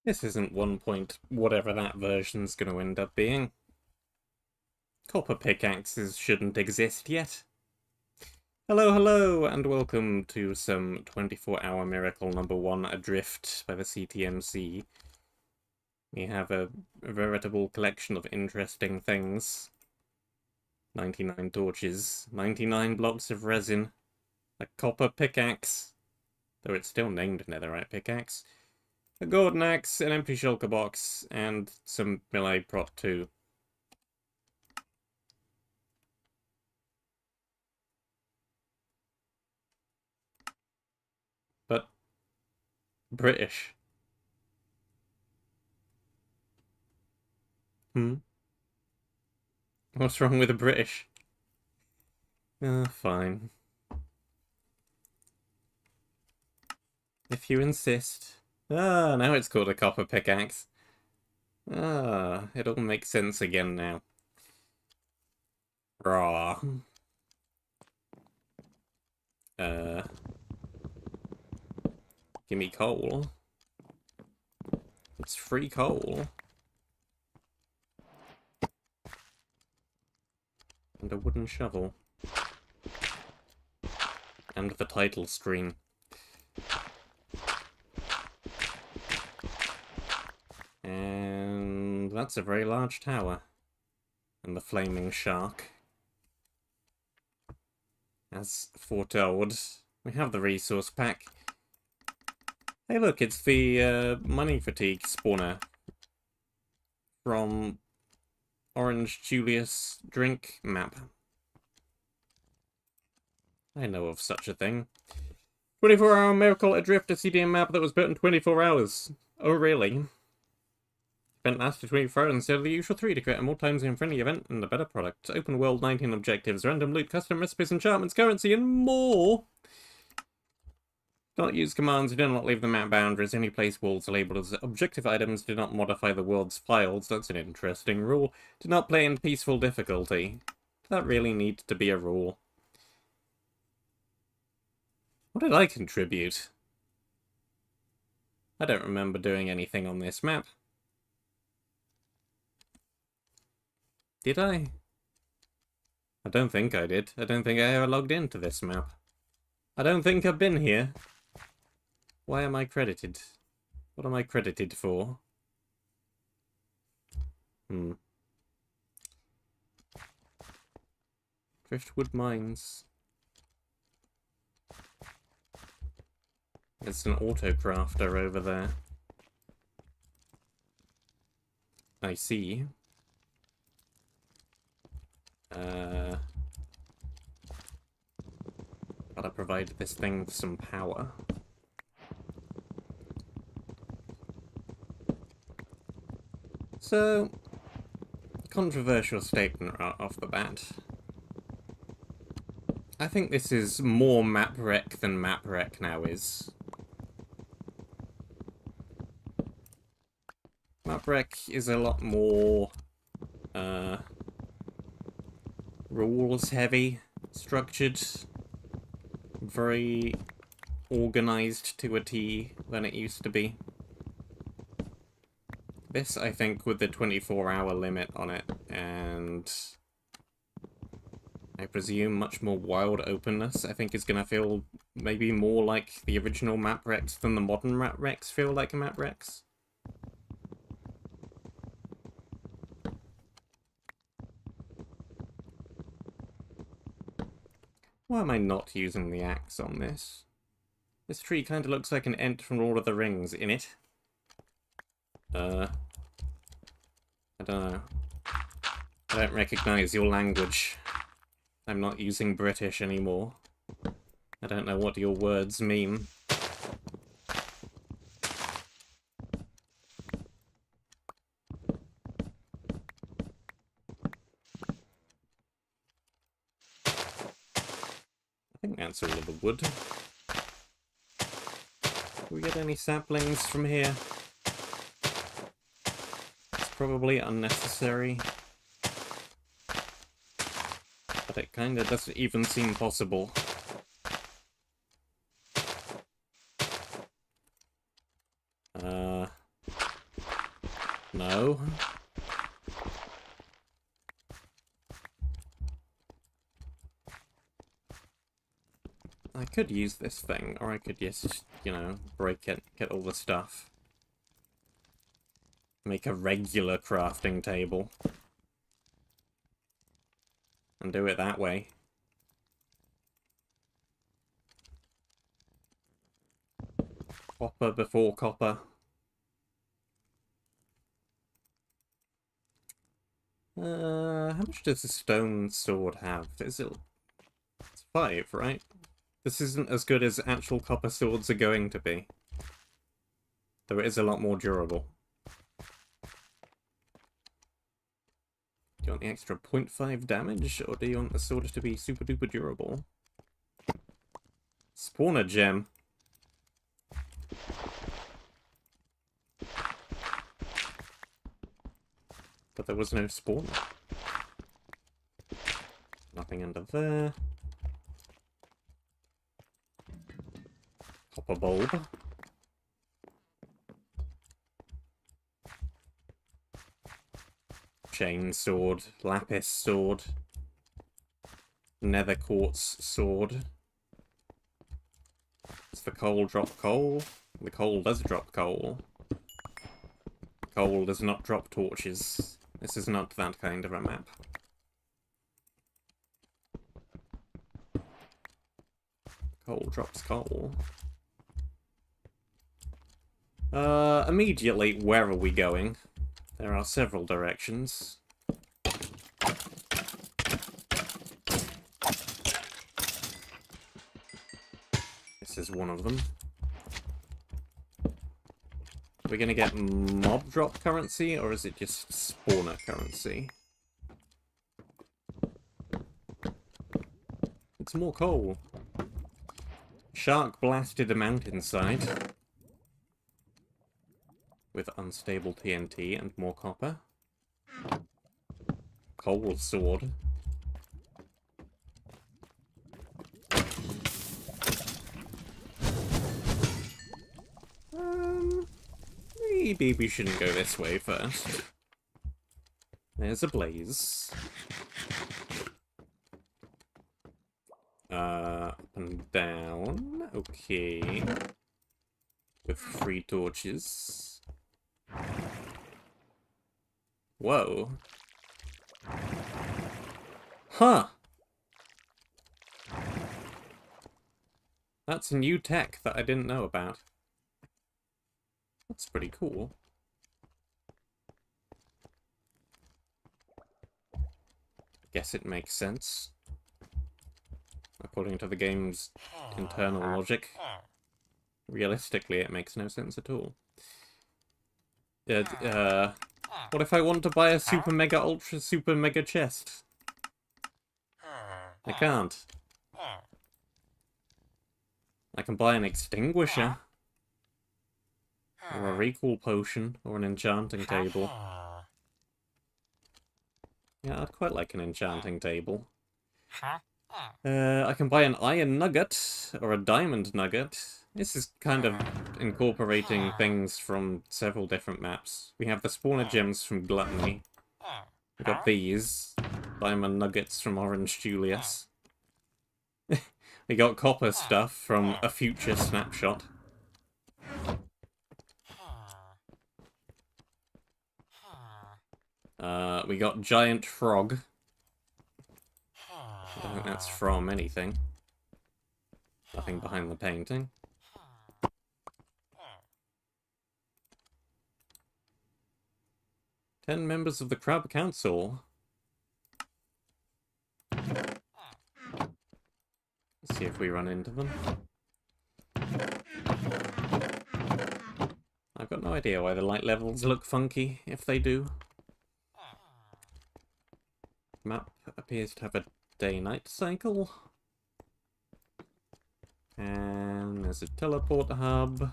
This isn't 1 point whatever that version's going to end up being. Copper pickaxes shouldn't exist yet. Hello, hello, and welcome to some 24-hour miracle number 1 Adrift by the CTMC. We have a veritable collection of interesting things. 99 torches, 99 blocks of resin, a copper pickaxe, though it's still named netherite pickaxe, a golden axe, an empty shulker box, and some melee prot 2. But British. What's wrong with the British? Fine. If you insist. Now it's called a copper pickaxe. It all makes sense again now. Raw. Gimme coal. It's free coal. And a wooden shovel. And the title screen. And that's a very large tower. And the flaming shark. As foretold, we have the resource pack. Hey look, it's the money fatigue spawner from Orange Julius drink map. I know of such a thing. 24-hour miracle Adrift, a CDM map that was built in 24 hours. Oh really? Event lasted 24 hours instead of the usual 3 to create a more time zone friendly event and a better product. Open world, 19 objectives, random loot, custom recipes, enchantments, currency, and more! Do not use commands, do not leave the map boundaries, only place walls labeled as objective items, do not modify the world's files, that's an interesting rule. Do not play in peaceful difficulty. Does that really need to be a rule? What did I contribute? I don't remember doing anything on this map. Did I? I don't think I did. I don't think I ever logged into this map. I don't think I've been here. Why am I credited? What am I credited for? Driftwood Mines. There's an auto-crafter over there. I see. Gotta provide this thing with some power. So, controversial statement right off the bat. I think this is more map wreck than map wreck now is. Map wreck is a lot more rules heavy, structured, very organized to a T than it used to be. This, I think, with the 24-hour limit on it, and I presume much more wild openness, I think is going to feel maybe more like the original map wrecks than the modern map wrecks feel like map wrecks. Why am I not using the axe on this? This tree kind of looks like an ent from Lord of the Rings in it. I don't know. I don't recognize your language. I'm not using British anymore. I don't know what your words mean. I think that's all of the wood. Do we get any saplings from here? It's probably unnecessary. But it kinda doesn't even seem possible. No. I could use this thing, or I could just, you know, break it, get all the stuff. Make a regular crafting table. And do it that way. Copper before copper. How much does a stone sword have? Is it... It's 5, right? This isn't as good as actual copper swords are going to be. Though it is a lot more durable. Do you want the extra 0.5 damage, or do you want the sword to be super duper durable? Spawner gem. But there was no spawner. Nothing under there. Copper bulb. Chain sword, lapis sword, nether quartz sword. Does the coal drop coal? The coal does drop coal. Coal does not drop torches. This is not that kind of a map. Coal drops coal. Immediately, where are we going? There are several directions. This is one of them. Are we gonna get mob drop currency, or is it just spawner currency? It's more coal. Shark blasted a mountainside. With unstable TNT and more copper. Coal sword. Maybe we shouldn't go this way first. There's a blaze. Up and down. Okay. With 3 torches. Whoa. Huh. That's new tech that I didn't know about. That's pretty cool. Guess it makes sense. According to the game's internal logic. Realistically, it makes no sense at all. What if I want to buy a super mega ultra super mega chest? I can't. I can buy an extinguisher. Or a recall potion. Or an enchanting table. Yeah, I'd quite like an enchanting table. I can buy an iron nugget. Or a diamond nugget. This is kind of incorporating things from several different maps. We have the spawner gems from Gluttony. We got these. Diamond nuggets from Orange Julius. We got copper stuff from A Future Snapshot. We got Giant Frog. I don't think that's from anything. Nothing behind the painting. Ten members of the Crab Council. Let's see if we run into them. I've got no idea why the light levels look funky, if they do. Map appears to have a day-night cycle. And there's a teleport hub.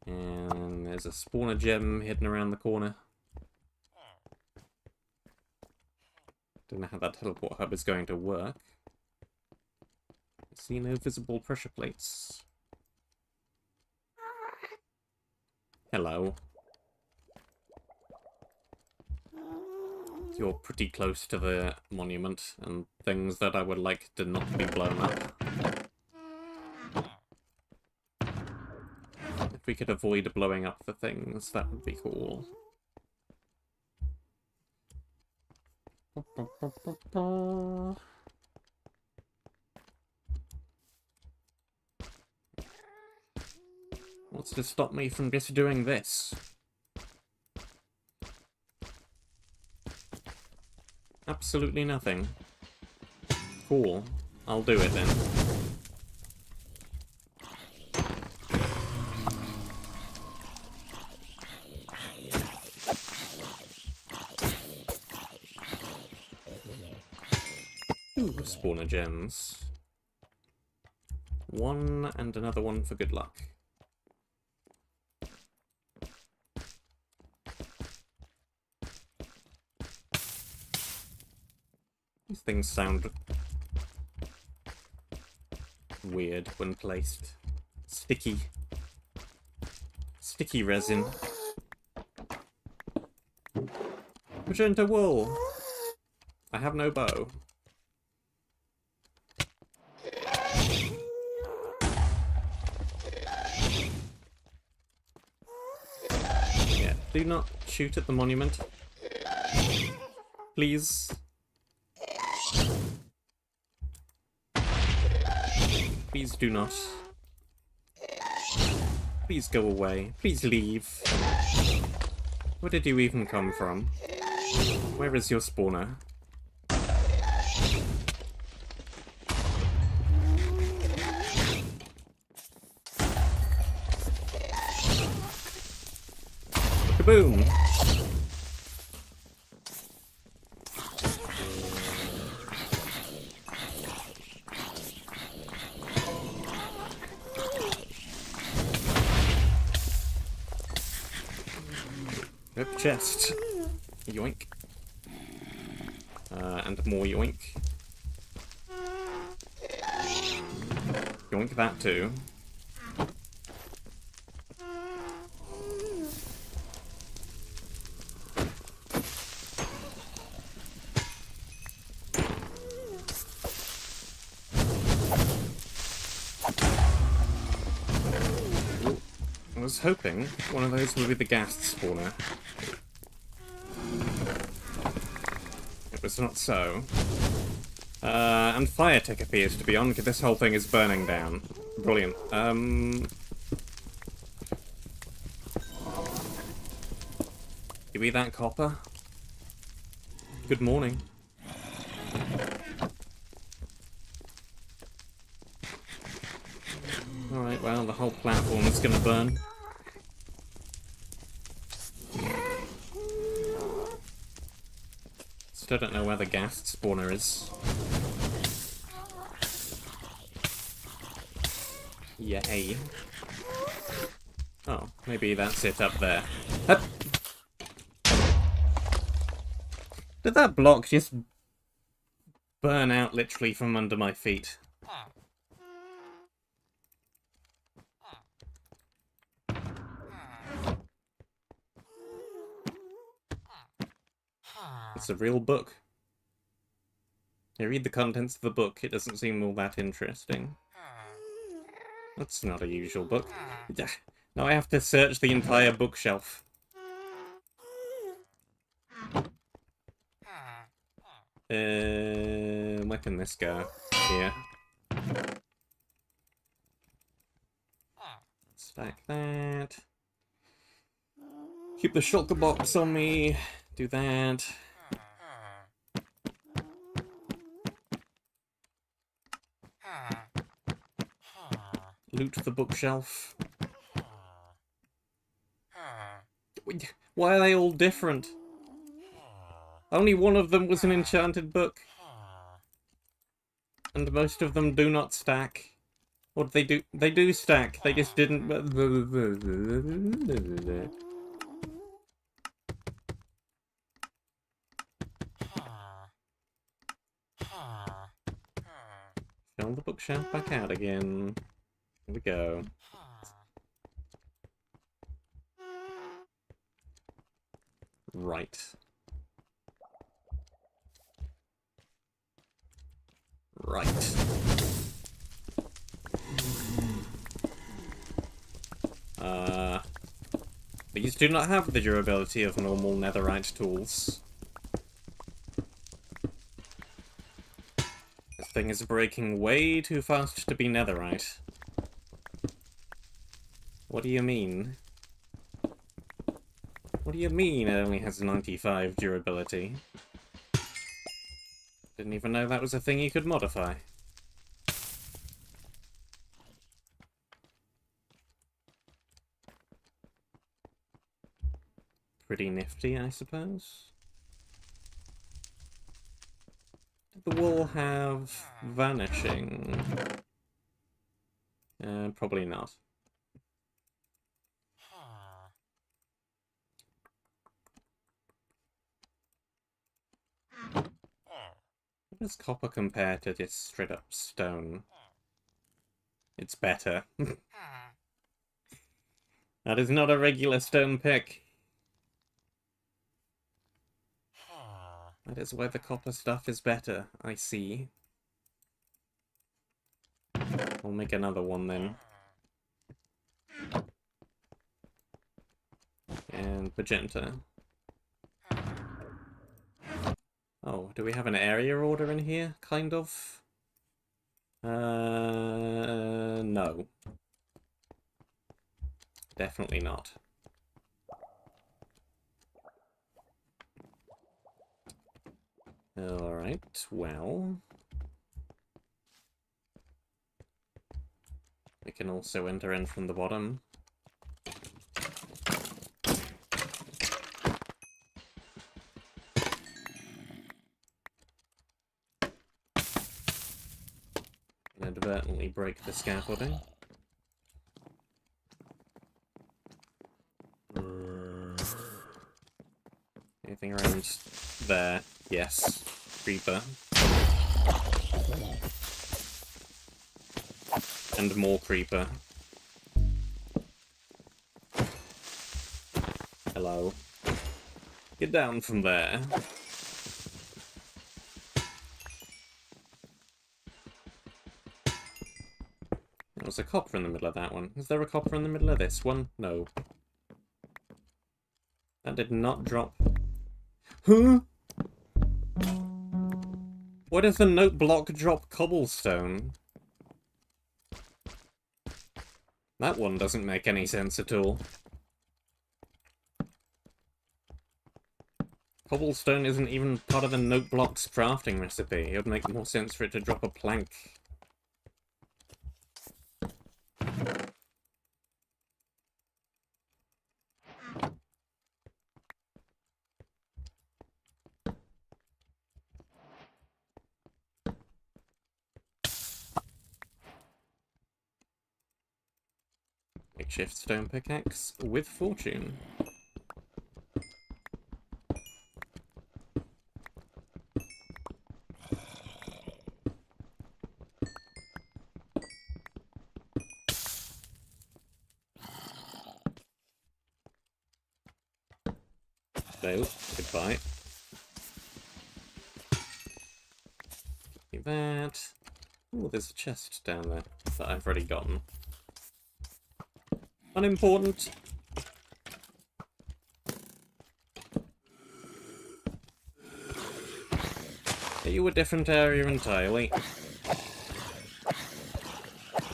And there's a spawner gem hidden around the corner. Don't know how that teleport hub is going to work. See no visible pressure plates. Hello. You're pretty close to the monument and things that I would like to not be blown up. If we could avoid blowing up the things, that would be cool. What's to stop me from just doing this? Absolutely nothing. Cool. I'll do it then. Ooh, spawner gems. One and another one for good luck. These things sound weird when placed. Sticky. Sticky resin. Magenta wool. I have no bow. Yeah, do not shoot at the monument. Please. Please do not. Please go away. Please leave. Where did you even come from? Where is your spawner? Kaboom! Rip chest. Yoink. And more yoink. Yoink that too. I was hoping one of those would be the ghast spawner. It was not so. And fire tech appears to be on, because this whole thing is burning down. Brilliant. Give me that copper. Good morning. Alright, well, the whole platform is gonna burn. Still don't know where the ghast spawner is. Yay. Oh, maybe that's it up there. Hup. Did that block just burn out literally from under my feet? It's a real book. You read the contents of the book, it doesn't seem all that interesting. That's not a usual book. Now I have to search the entire bookshelf. Where can this go? Here. Stack that. Keep the shulker box on me. Do that. Loot the bookshelf. Why are they all different? Only one of them was an enchanted book. And most of them do not stack. What do they do? They do stack. They just didn't... Fill the bookshelf back out again. Here we go. Right. Right. These do not have the durability of normal netherite tools. This thing is breaking way too fast to be netherite. What do you mean? What do you mean it only has 95 durability? Didn't even know that was a thing you could modify. Pretty nifty, I suppose. Did the wall have vanishing? Probably not. How does copper compare to this straight up stone? It's better. That is not a regular stone pick. That is why the copper stuff is better, I see. We'll make another one then. And magenta. Oh, do we have an area order in here? Kind of? No. Definitely not. Alright, well... we can also enter in from the bottom. Inadvertently break the scaffolding. Anything around there? Yes. Creeper. And more creeper. Hello. Get down from there. There was a copper in the middle of that one. Is there a copper in the middle of this one? No. That did not drop. Huh? Why does the note block drop cobblestone? That one doesn't make any sense at all. Cobblestone isn't even part of the note block's crafting recipe. It would make more sense for it to drop a plank. Makeshift stone pickaxe with fortune. So, goodbye. Give me that. Oh, there's a chest down there that I've already gotten. Unimportant. Are you a different area entirely?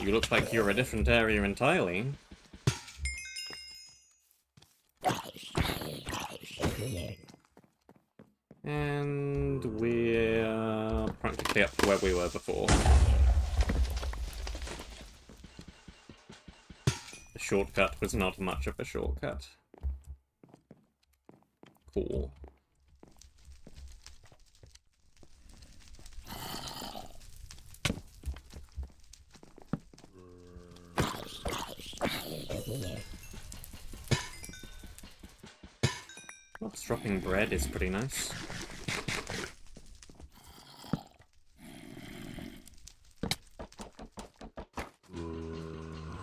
You look like you're a different area entirely. And we're practically up to where we were before. The shortcut was not much of a shortcut. Cool. What's dropping bread is pretty nice.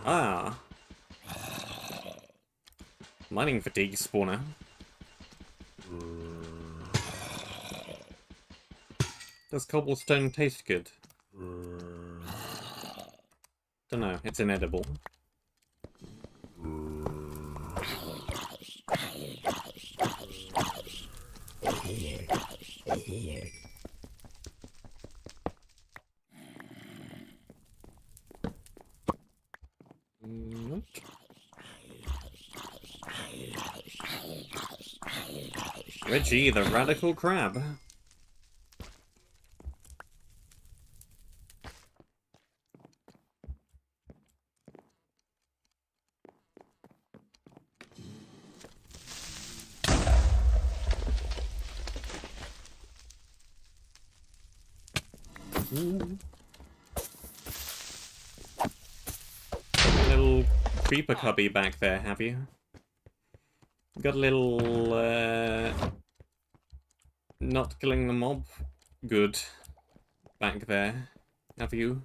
Ah! Mining fatigue spawner. Does cobblestone taste good? Don't know, it's inedible. Nope. Reggie, the radical crab. Little creeper cubby back there, have you? Got a little, not killing the mob good back there, have you?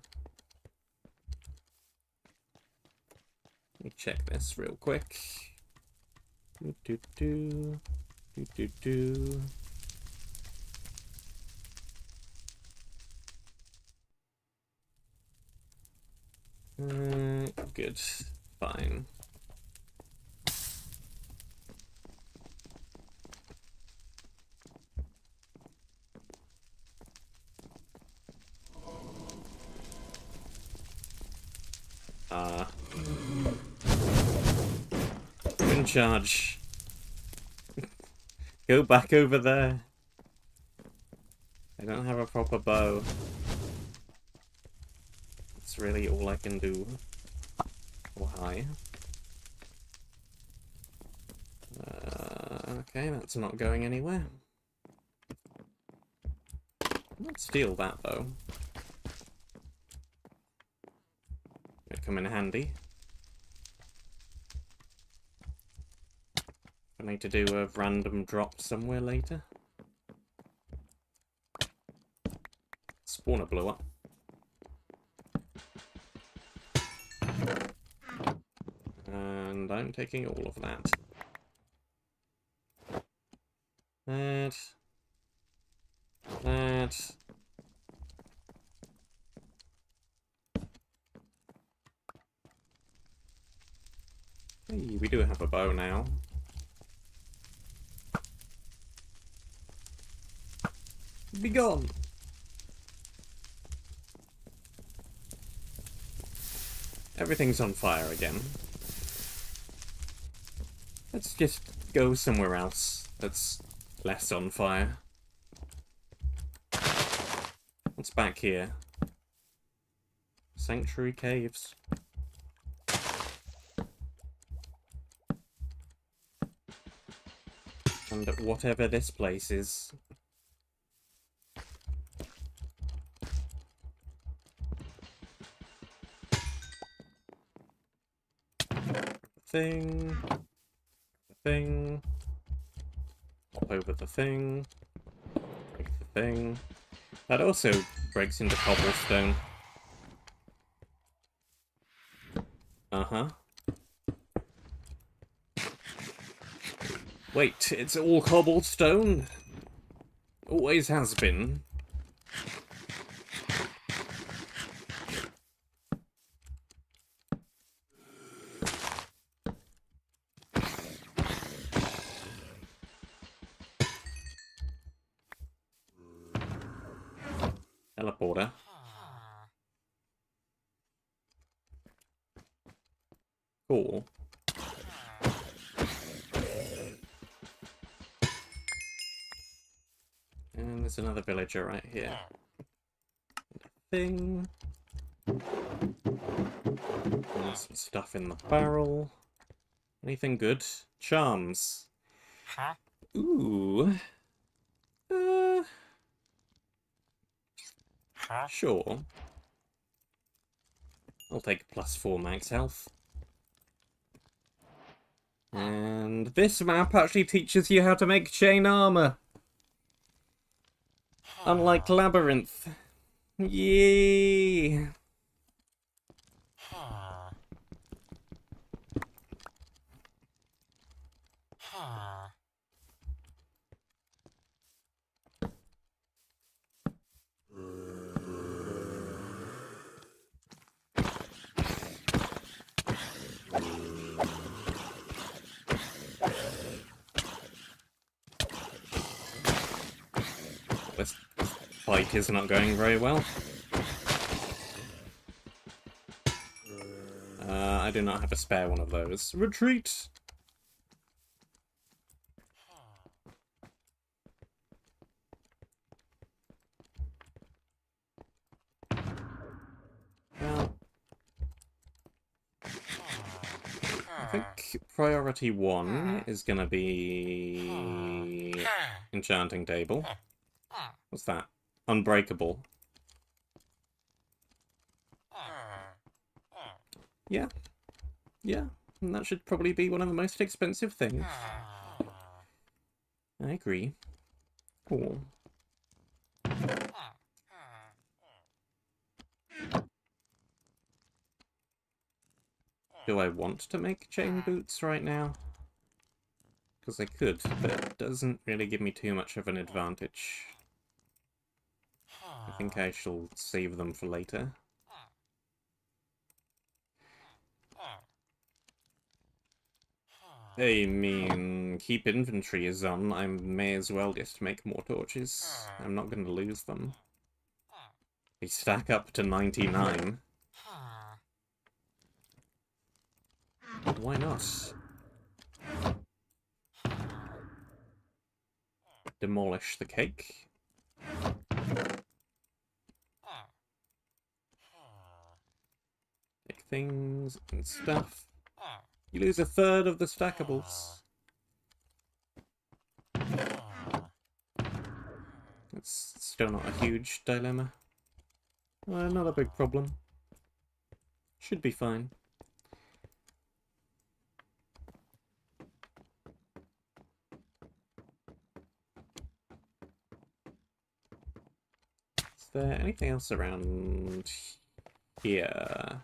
Let me check this real quick. Do. Good. Fine. In charge. Go back over there. I don't have a proper bow. That's really all I can do. Oh, hi. Okay, that's not going anywhere. Let's steal that, though. It'd come in handy. I need to do a random drop somewhere later. Spawner blew up. And I'm taking all of that. That. Hey, we do have a bow now. Be gone! Everything's on fire again. Let's just go somewhere else that's less on fire. What's back here? Sanctuary caves. And whatever this place is. Thing. Hop over the thing. Break the thing. That also breaks into cobblestone. Uh-huh. Wait, it's all cobblestone? Always has been. Teleporter. Cool. And there's another villager right here. Thing. There's some stuff in the barrel. Anything good? Charms. Ooh. Sure. I'll take +4 max health. And this map actually teaches you how to make chain armor. Unlike Labyrinth. Yay! fight is not going very well. I do not have a spare one of those. Retreat! Well, I think priority 1 is gonna be enchanting table. What's that? Unbreakable. Yeah. Yeah, and that should probably be one of the most expensive things. I agree. Cool. Do I want to make chain boots right now? Because I could, but it doesn't really give me too much of an advantage. I think I shall save them for later. I mean, keep inventory is on. I may as well just make more torches. I'm not going to lose them. They stack up to 99. Why not? Demolish the cake. Take things and stuff. You lose a third of the stackables. It's still not a huge dilemma. Not a big problem. Should be fine. Is there anything else around here?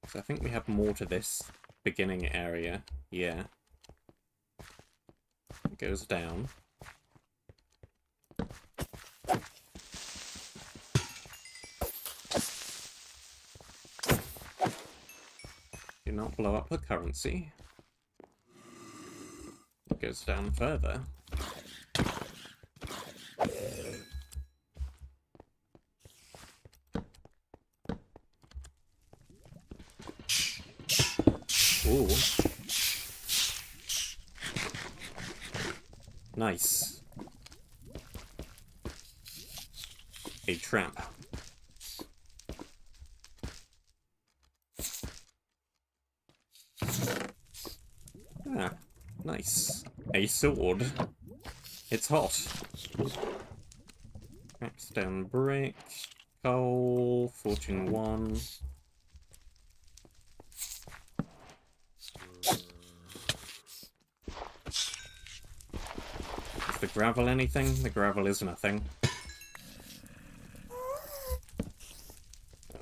So I think we have more to this beginning area. Yeah. It goes down. Do not blow up the currency. It goes down further. Ooh. Nice. A trap. Ah, nice. A sword. It's hot. Crackstone brick. Coal. Fortune 1. Is the gravel anything? The gravel is nothing.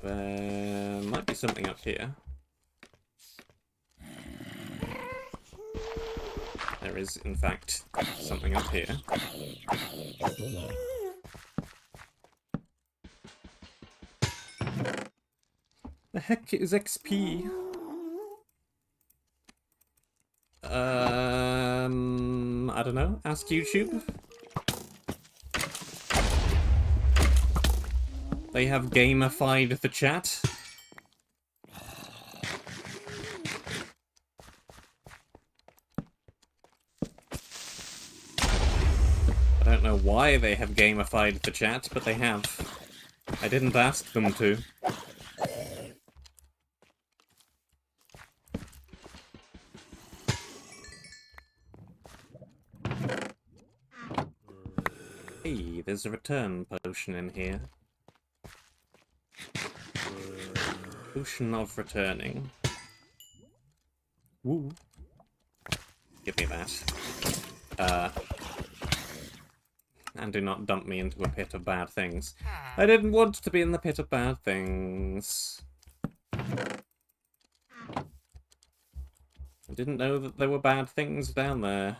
There might be something up here. There is, in fact, something up here. The heck is XP? I don't know. Ask YouTube. They have gamified the chat. I don't know why they have gamified the chat, but they have. I didn't ask them to. Hey, there's a return potion in here. Potion of returning. Woo. Give me that. And do not dump me into a pit of bad things. I didn't want to be in the pit of bad things. I didn't know that there were bad things down there.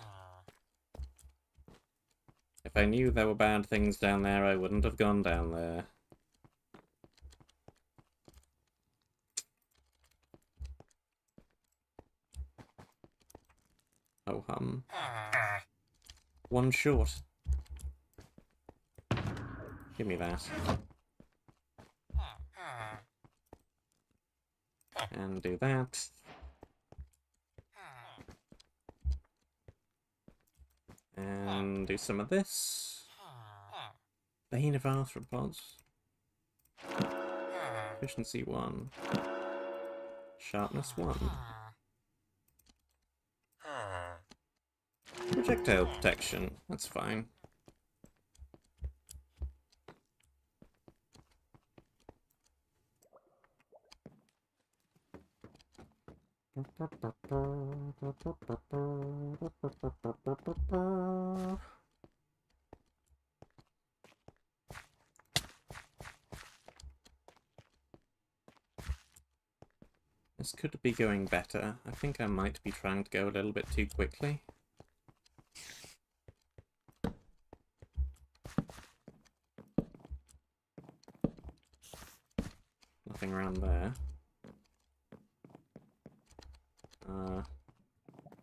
If I knew there were bad things down there, I wouldn't have gone down there. Oh, One short. Give me that. And do that. And do some of this. Bane of arthropods. Efficiency 1. Sharpness 1. Projectile protection. That's fine. This could be going better. I think I might be trying to go a little bit too quickly. Nothing around there.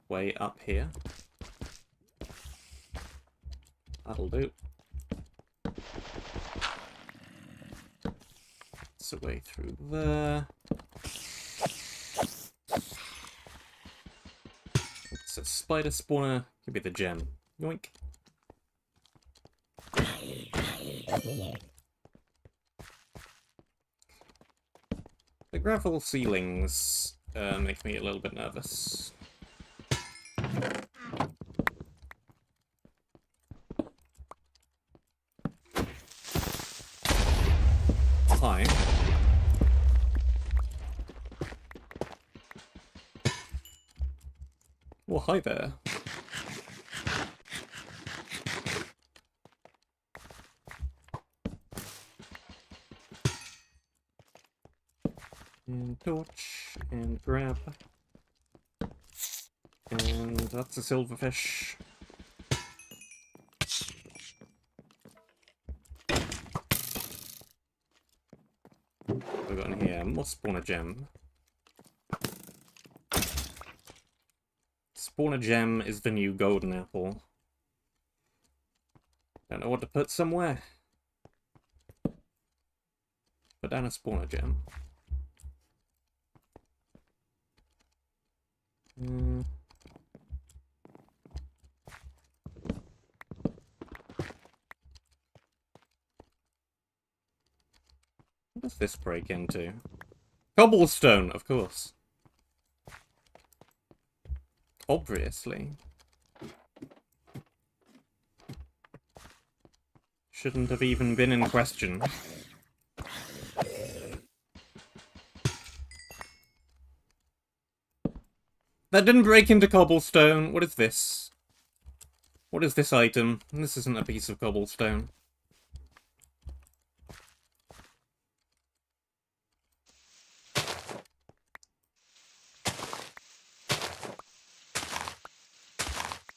Way up here. That'll do. It's a way through there. It's a spider spawner. Give me the gem. Yoink. The gravel ceilings make me a little bit nervous. Hi. Well, hi there. And torch, and grab. And that's a silverfish. What have we got in here? More spawner gem. Spawner gem is the new golden apple. Don't know what to put somewhere. Put down a spawner gem. What does this break into? Cobblestone, of course. Obviously. Shouldn't have even been in question. That didn't break into cobblestone. What is this? What is this item? This isn't a piece of cobblestone.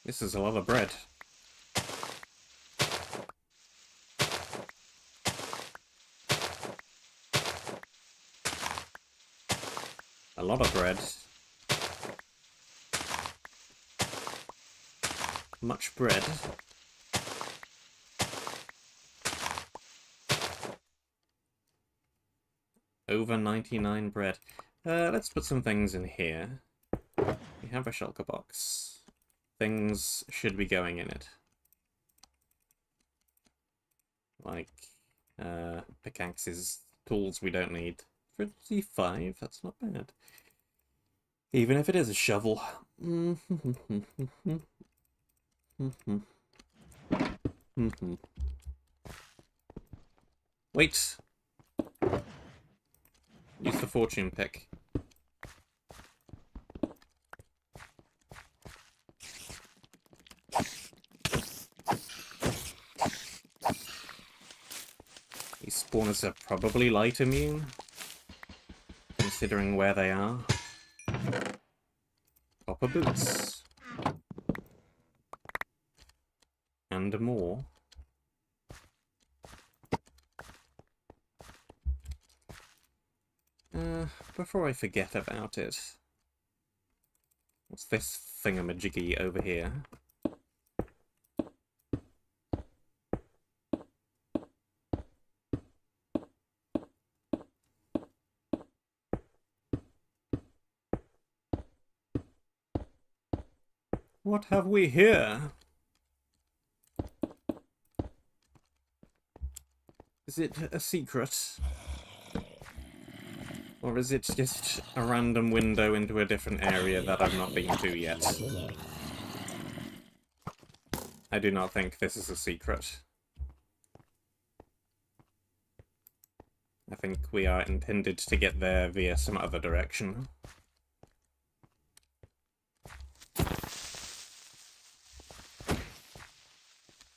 This is a lot of bread. A lot of bread. Much bread. Over 99 bread. Let's put some things in here. We have a shulker box. Things should be going in it. Like, pickaxes, tools we don't need. 55, that's not bad. Even if it is a shovel. Wait. Use the fortune pick. These spawners are probably light immune, considering where they are. Copper boots. And more. Before I forget about it, what's this thingamajiggy over here? What have we here? Is it a secret? Or is it just a random window into a different area that I've not been to yet? I do not think this is a secret. I think we are intended to get there via some other direction.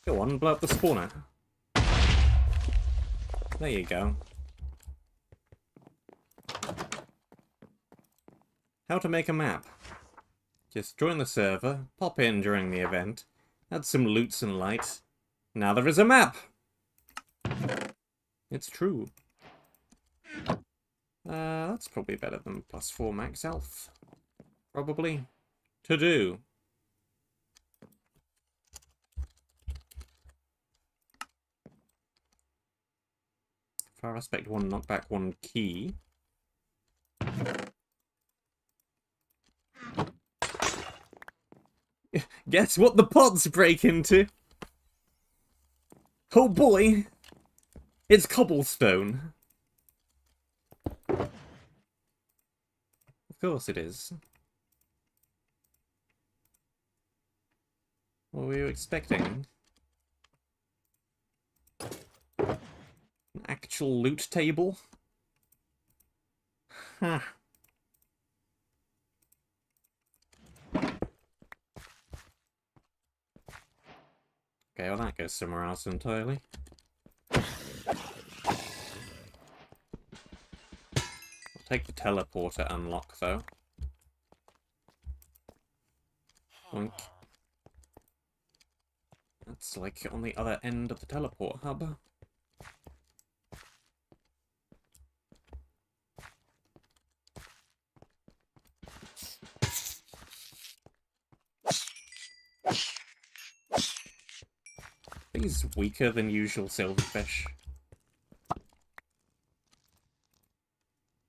Go on, blow up the spawner. There you go. How to make a map. Just join the server, pop in during the event, add some loots and light. Now there is a map! It's true. That's probably better than +4 max health. Probably. To do. Fire aspect 1, knockback 1 key. Guess what the pods break into? Oh boy! It's cobblestone. Of course it is. What were you expecting? An actual loot table? Huh. Okay, well that goes somewhere else entirely. I'll take the teleporter unlock, though. Boink. That's like on the other end of the teleport hub. He's weaker than usual silverfish.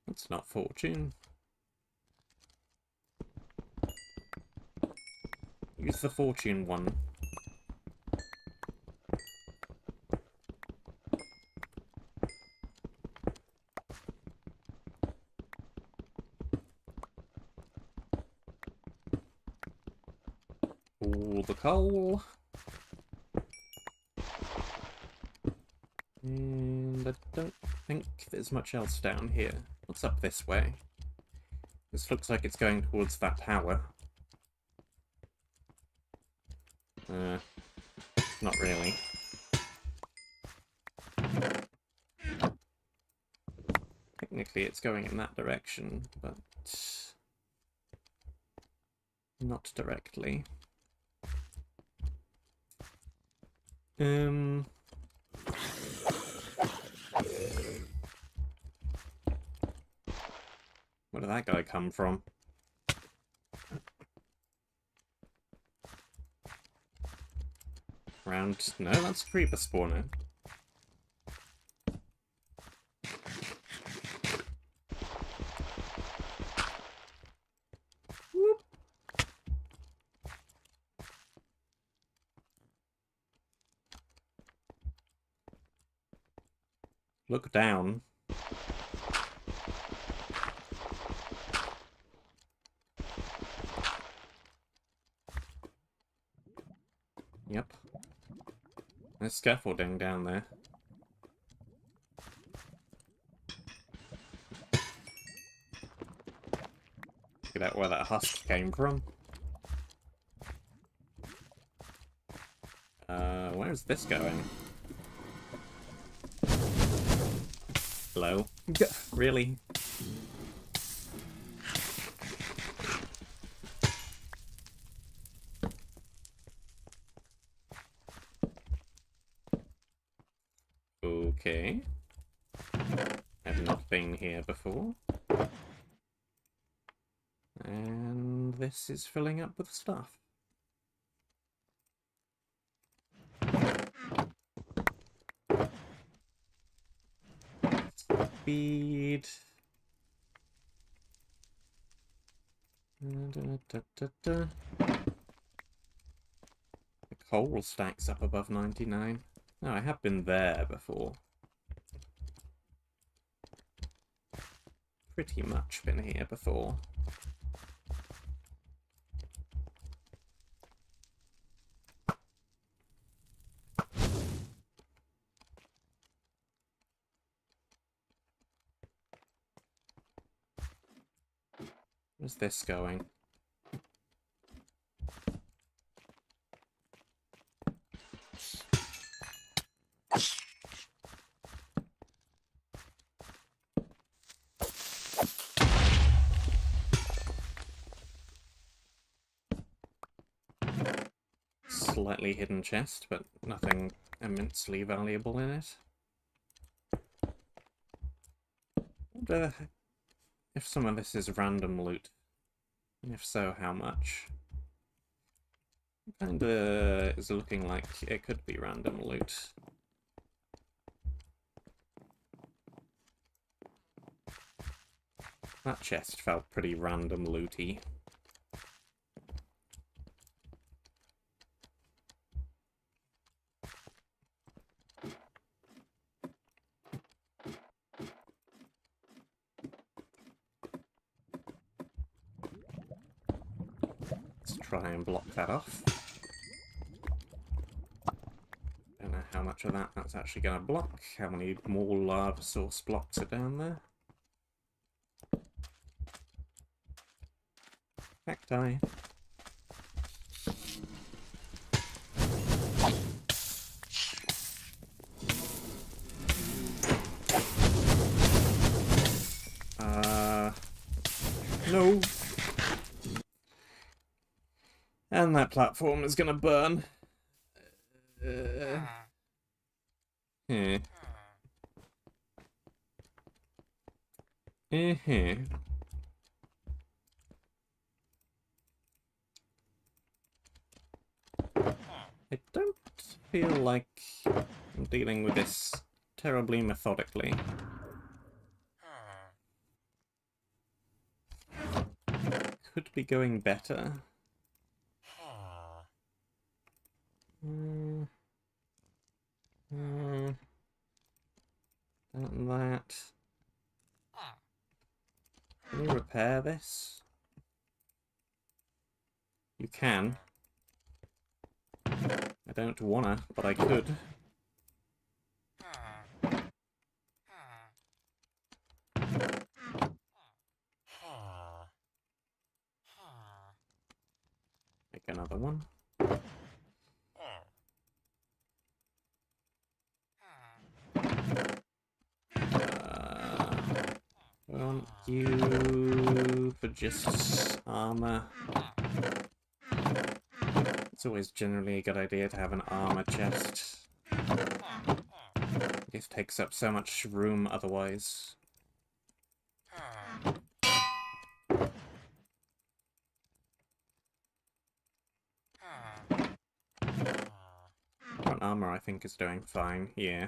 That's not fortune. Use the fortune one. All the coal. And I don't think there's much else down here. What's up this way? This looks like it's going towards that tower. Not really. Technically it's going in that direction, but not directly. Where did that guy come from? Round... No, that's a creeper spawner. Whoop. Look down. Yep. There's scaffolding down there. Figure out where that husk came from. Where's this going? Hello? Really? Okay. I've not been here before. And this is filling up with stuff. Speed. coal stacks up above 99. No, I have been there before. Pretty much been here before. Where's this going? Slightly hidden chest, but nothing immensely valuable in it. Wonder if some of this is random loot. And if so, how much? Kinda is looking like it could be random loot. That chest felt pretty random looty. Let's try and block that off. Don't know how much of that's actually going to block. How many more lava source blocks are down there? Cacti. No. And that platform is gonna burn. Yeah. I don't feel like I'm dealing with this terribly methodically. Could be going better. That. Can you repair this? You can. I don't wanna, but I could. Make another one. I want you for just armor. It's always generally a good idea to have an armor chest. It takes up so much room otherwise. Front armor I think is doing fine, yeah.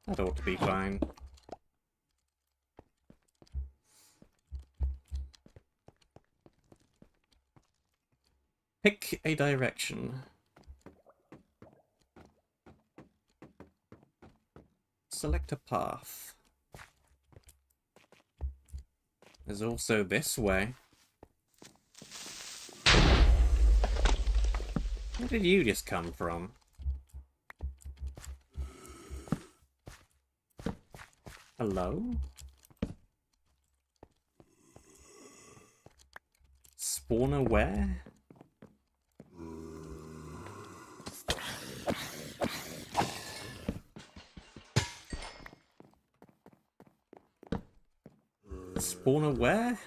That ought to be fine. Pick a direction. Select a path. There's also this way. Where did you just come from? Hello? Spawner where? Spawner where?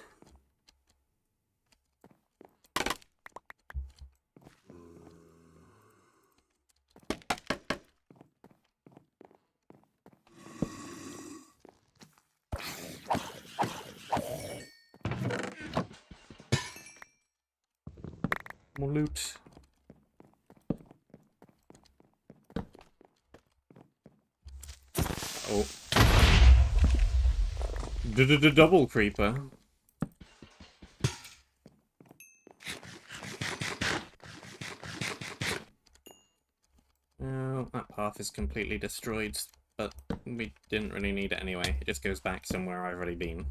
More loot. Oh. Double creeper. Oh, that path is completely destroyed, but we didn't really need it anyway. It just goes back somewhere I've already been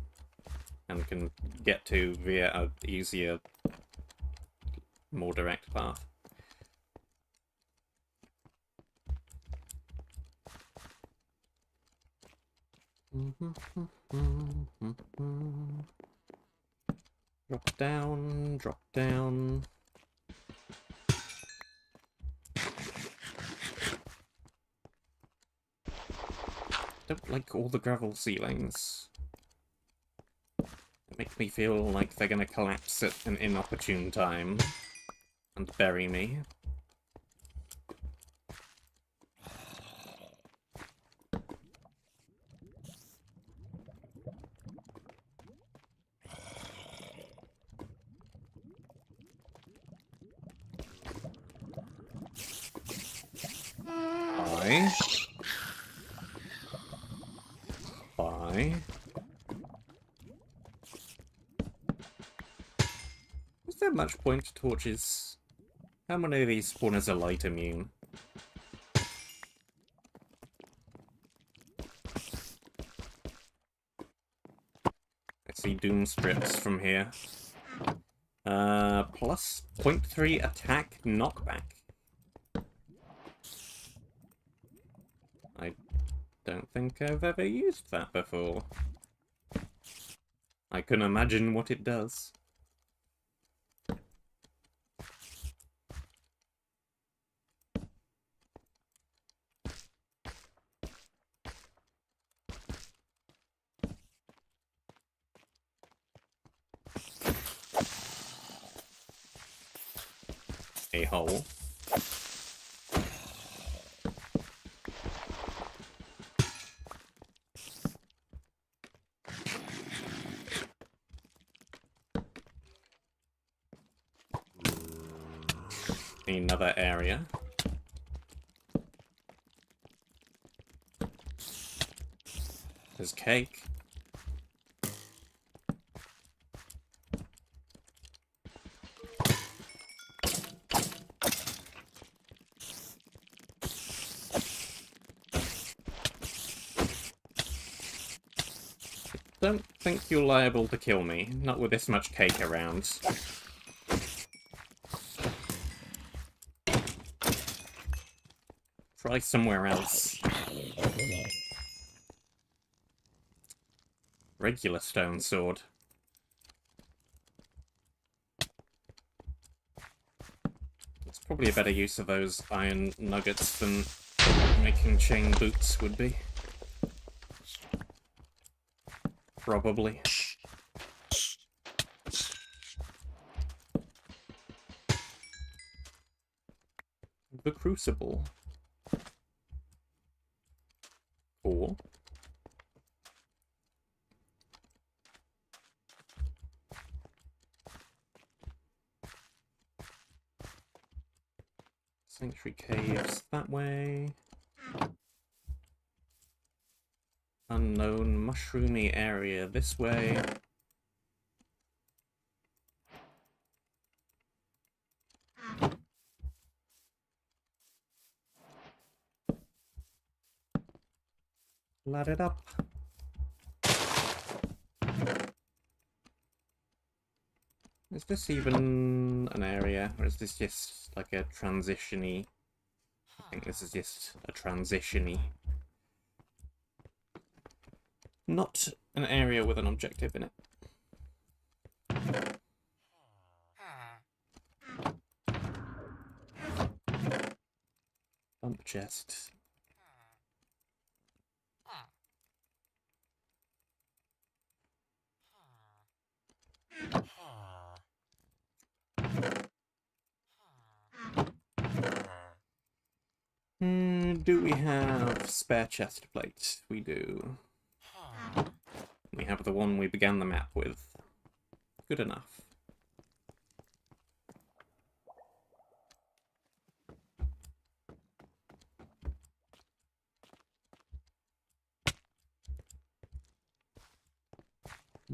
and can get to via an easier, more direct path. Drop down, drop down. Don't like all the gravel ceilings. They make me feel like they're gonna collapse at an inopportune time and bury me. Bye. Is there much point to torches? How many of these spawners are light immune? I see doom strips from here. Plus 0.3 attack knockback. I don't think I've ever used that before. I can imagine what it does. A hole. Another area. There's cake. Don't think you're liable to kill me, not with this much cake around. Try somewhere else. Regular stone sword. It's probably a better use of those iron nuggets than making chain boots would be. Probably. The Crucible. Cool. Sanctuary caves that way. Unknown mushroomy area this way. Light it up. Is this even an area, or is this just like a transition-y? I think this is just a transition-y. Not an area with an objective in it. Bump chest. Do we have spare chest plates? We do. We have the one we began the map with. Good enough.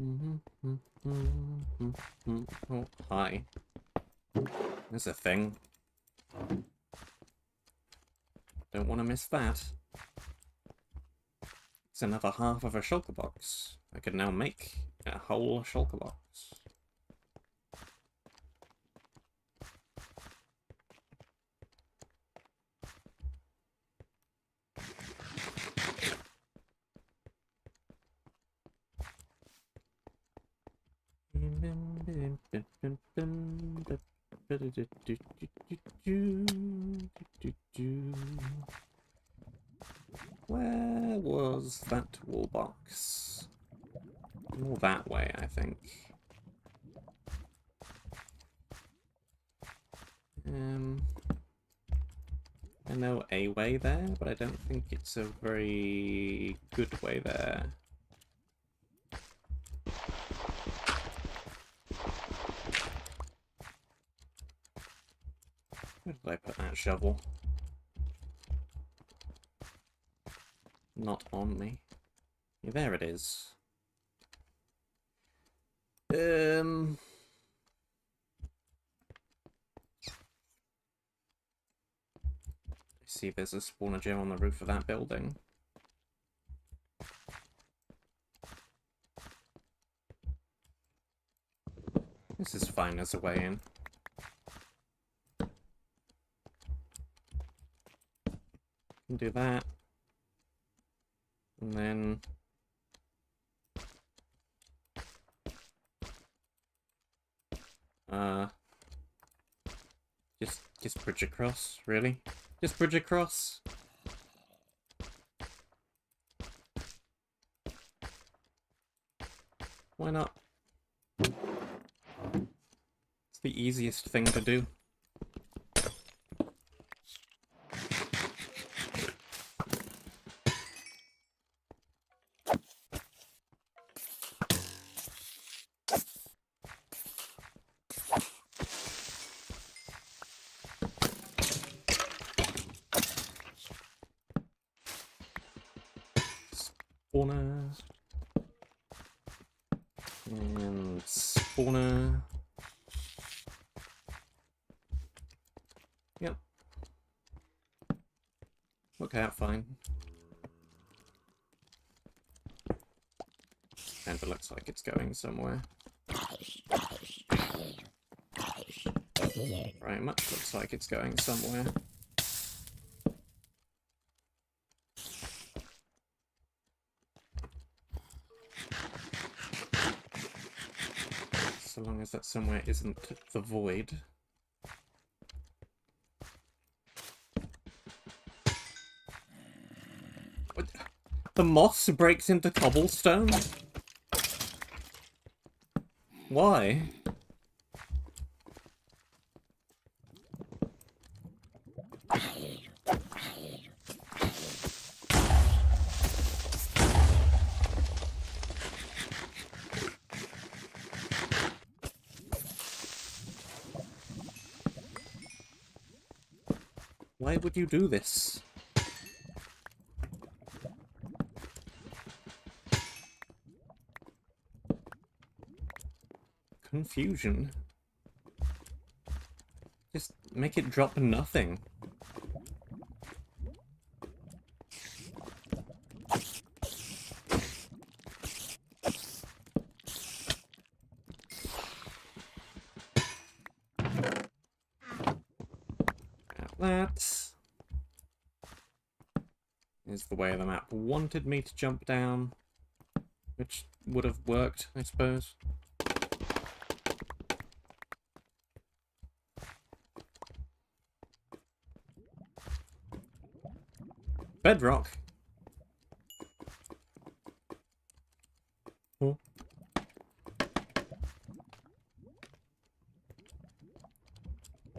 Oh, hi. There's a thing. Don't want to miss that. It's another half of a shulker box. I can now make a whole shulker box. Where was that wall box? More that way, I think. I know a way there, but I don't think it's a very good way there. Where did I put that shovel? Not on me. Yeah, there it is. See, there's a spawner gem on the roof of that building. This is fine as a way in. Can do that. And then... Just bridge across, really? Just bridge across? Why not? It's the easiest thing to do. Spawner. And spawner. Yep. Worked out fine. And it looks like it's going somewhere. Very much looks like it's going somewhere. So long as that somewhere isn't the void. What? The moss breaks into cobblestone? Why? Why would you do this? Confusion. Just make it drop nothing. That is the way the map wanted me to jump down, which would have worked, I suppose. Bedrock. Oh.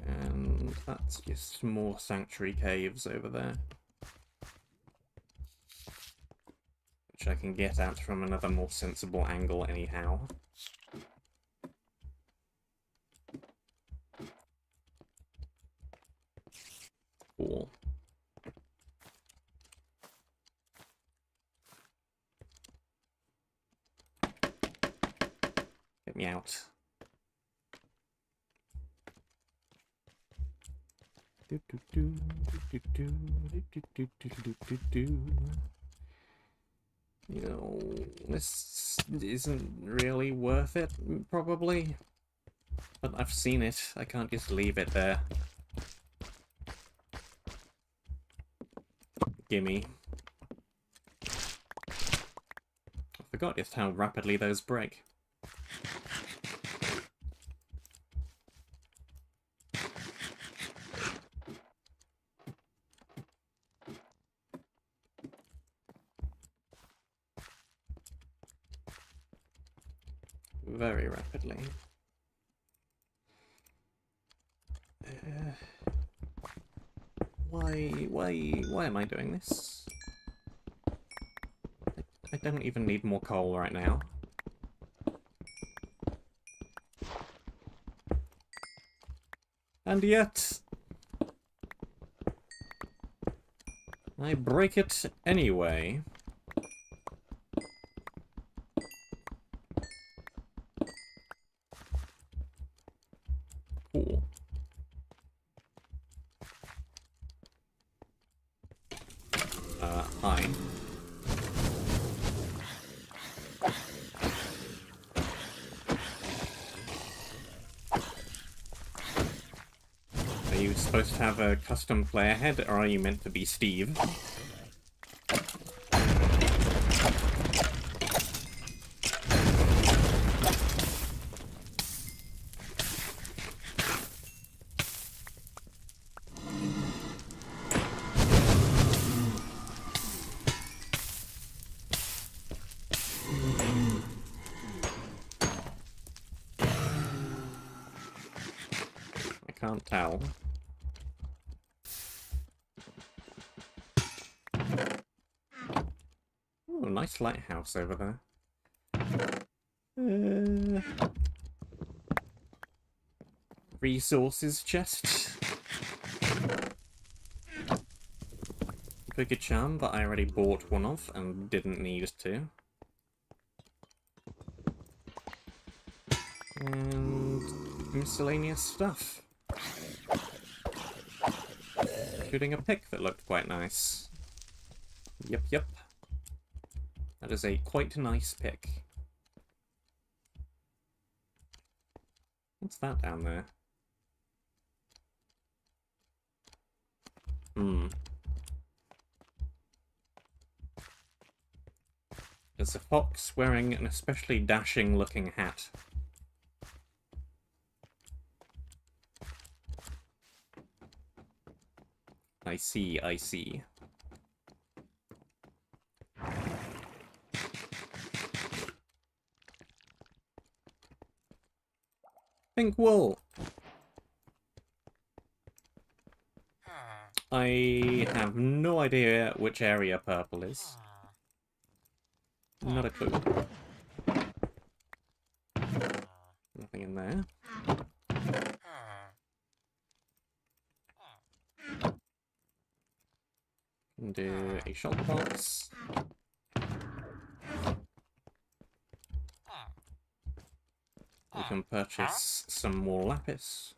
And that's just more sanctuary caves over there, which I can get at from another more sensible angle anyhow. Cool. me out. You know, this isn't really worth it, probably. But I've seen it. I can't just leave it there. Gimme. I forgot just how rapidly those break. Very rapidly. Why am I doing this? I don't even need more coal right now. And yet, I break it anyway. Cool. Hi. Are you supposed to have a custom player head, or are you meant to be Steve? Can't tell. Oh, nice lighthouse over there. Resources chest. Bigger charm that I already bought one of and didn't need to. And miscellaneous stuff. Including a pick that looked quite nice. Yep. That is a quite nice pick. What's that down there? There's a fox wearing an especially dashing looking hat. I see. Pink wool! I have no idea which area purple is. Not a clue. Nothing in there. Can do a shulker box. We can purchase some more lapis.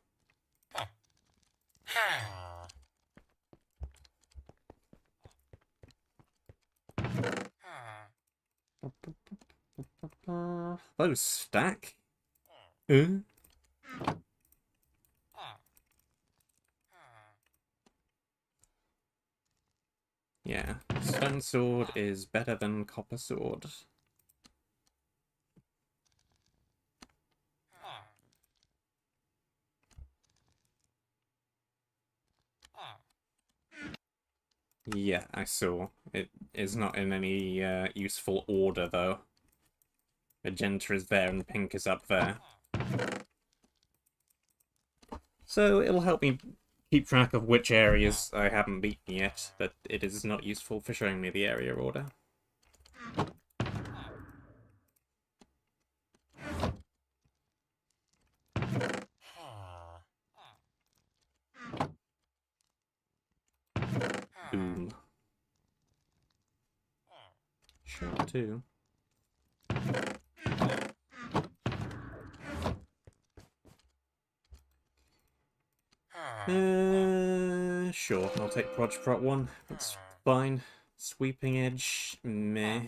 Those stack? Yeah, stone sword is better than copper sword. Yeah, I saw. It is not in any useful order, though. Magenta is there and pink is up there. So it'll help me keep track of which areas I haven't beaten yet, but it is not useful for showing me the area order. Boom. Sure, too. Sure, I'll take Prot 1. That's fine. Sweeping Edge, meh.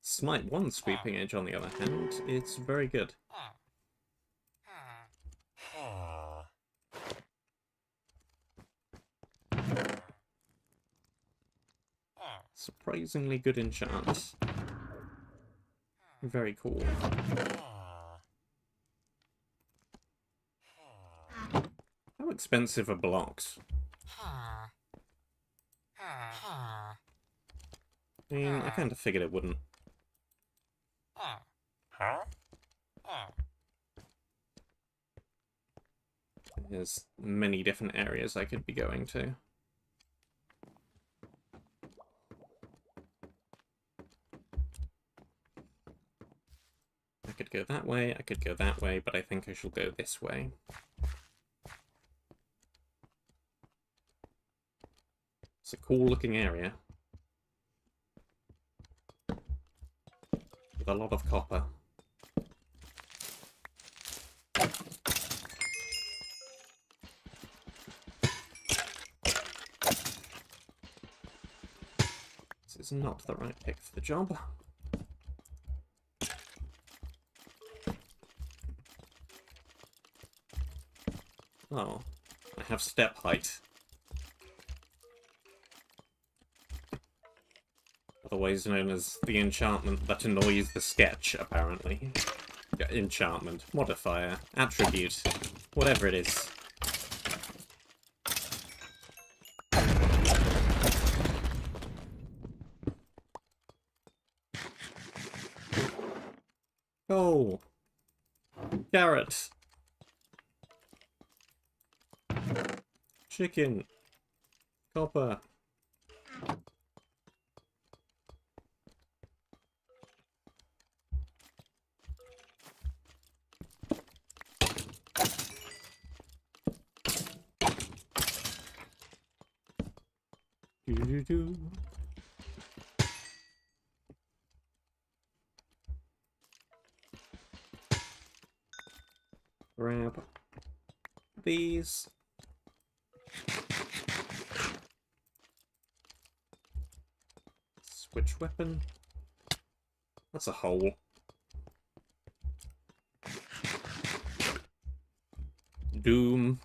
Smite 1 Sweeping Edge, on the other hand, it's very good. Surprisingly good enchant. Very cool. How expensive are blocks? I mean, I kind of figured it wouldn't. There's many different areas I could be going to. I could go that way, I could go that way, but I think I shall go this way. It's a cool looking area. With a lot of copper. This is not the right pick for the job. Oh, I have step height. Otherwise known as the enchantment that annoys the sketch, apparently. Enchantment, modifier, attribute, whatever it is. Oh! Carrot! Chicken! Copper! Do-do-do. Grab these. Switch weapon. That's a hole. Doom.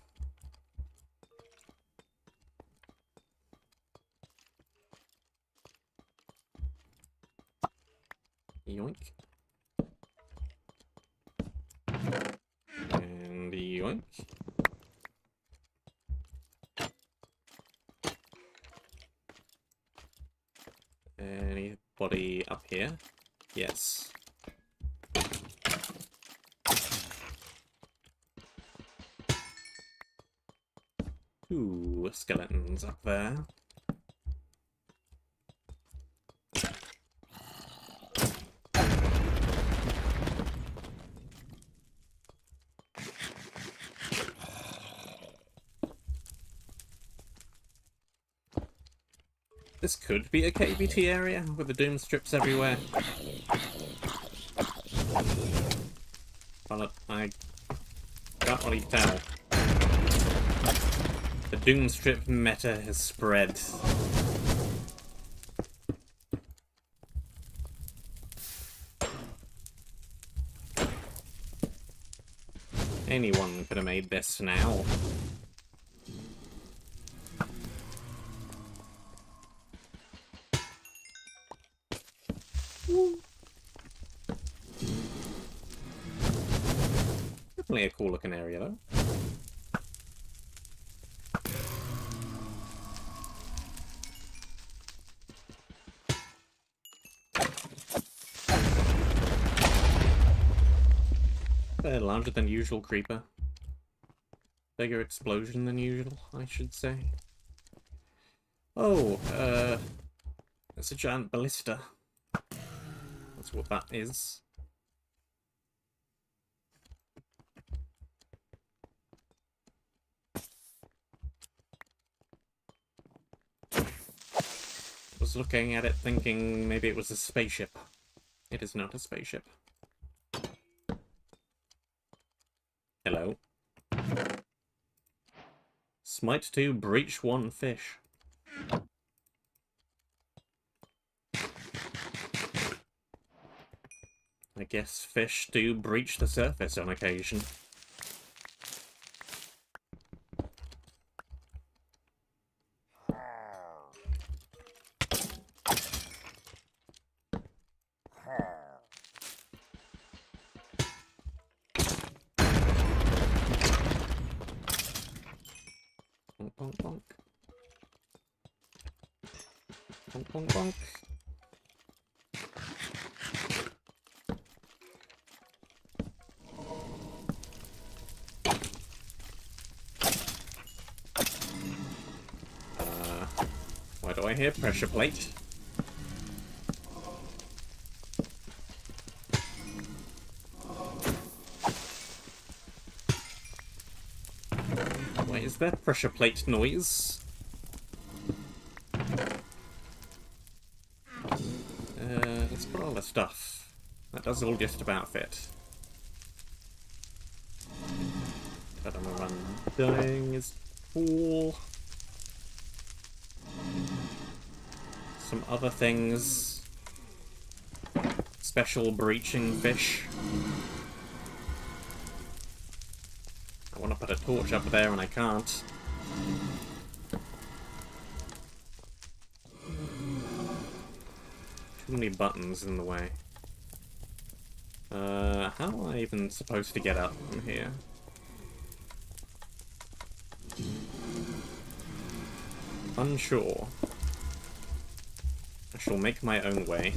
Yoink. And yoink. Anybody up here? Yes. Ooh, skeletons up there. This could be a KBT area with the doom strips everywhere. Well, I can't really tell. The doom strip meta has spread. Anyone could have made this now. Definitely a cool looking area though. A larger than usual creeper. Bigger explosion than usual, I should say. Oh, it's a giant ballista. That's what that is. Was looking at it thinking maybe it was a spaceship. It is not a spaceship. Hello. Smite 2, breach 1 fish. I guess fish do breach the surface on occasion. Bonk, bonk, bonk. Bonk, bonk, bonk. Why do I hear pressure plate? Wait, is there pressure plate noise? Let's put all the stuff. That does all just about fit. But I'm gonna run dying is cool. Some other things. Special breaching fish. I want to put a torch up there and I can't. Too many buttons in the way. How am I even supposed to get up from here? Unsure. I shall make my own way.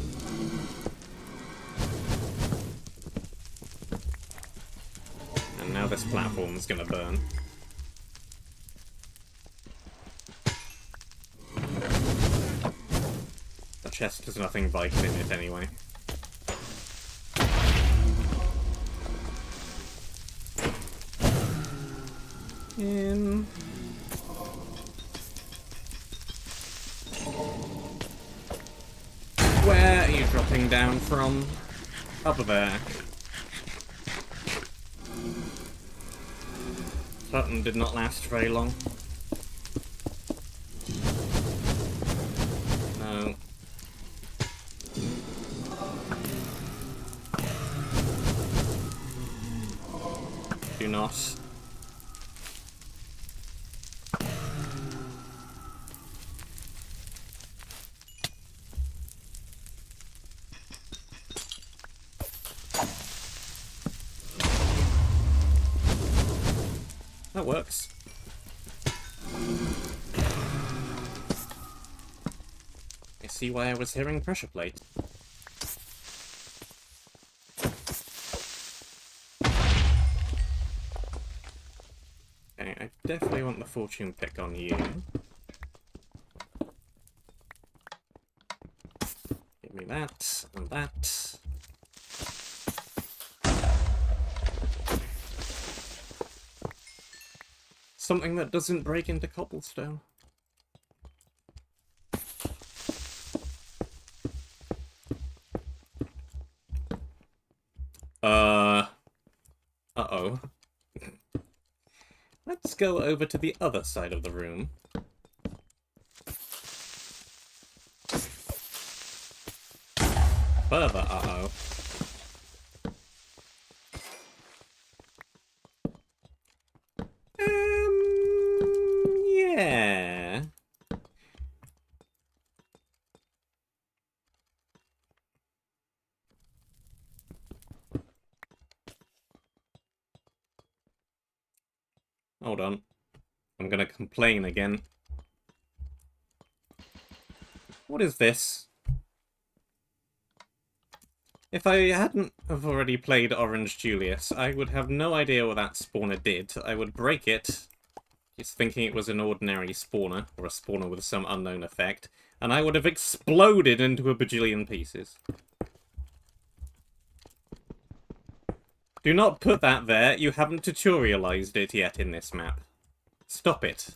And now this platform's gonna burn. The chest has nothing vital in it anyway. In. Where are you dropping down from? Up there. Button did not last very long. No. Do not. That works. I see why I was hearing pressure plate. Okay, I definitely want the fortune pick on you. Give me that, and that. Something that doesn't break into cobblestone. Uh-oh. Let's go over to the other side of the room. Further uh-oh. Yeah. Hold on. I'm gonna complain again. What is this? If I hadn't have already played Orange Julius, I would have no idea what that spawner did. I would break it, just thinking it was an ordinary spawner, or a spawner with some unknown effect, and I would have exploded into a bajillion pieces. Do not put that there. You haven't tutorialized it yet in this map. Stop it.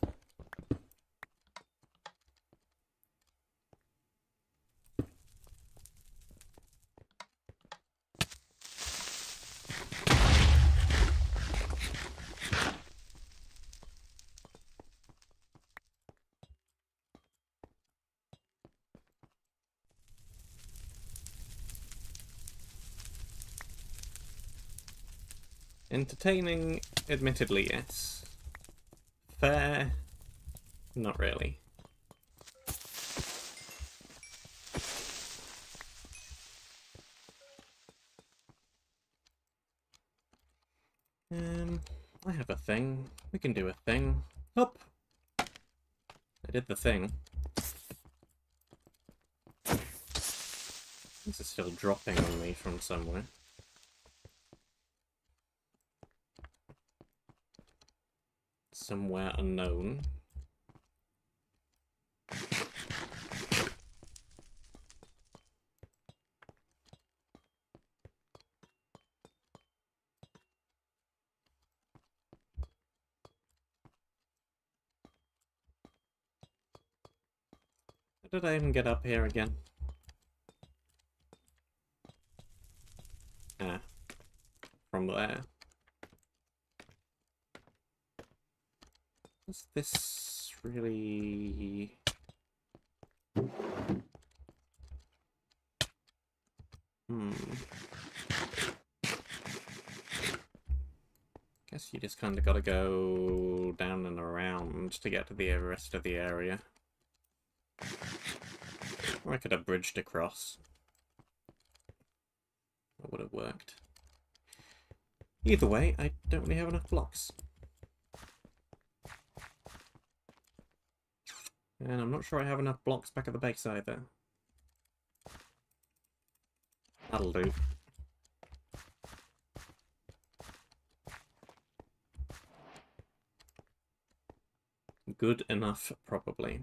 Entertaining, admittedly, yes. Fair, not really. I have a thing. We can do a thing. Up! I did the thing. This is still dropping on me from somewhere. Somewhere unknown. How did I even get up here again? Ah. From there. Is this really... Guess you just kind of gotta go down and around to get to the rest of the area. Or I could have bridged across. That would have worked. Either way, I don't really have enough blocks. And I'm not sure I have enough blocks back at the base either. That'll do. Good enough, probably.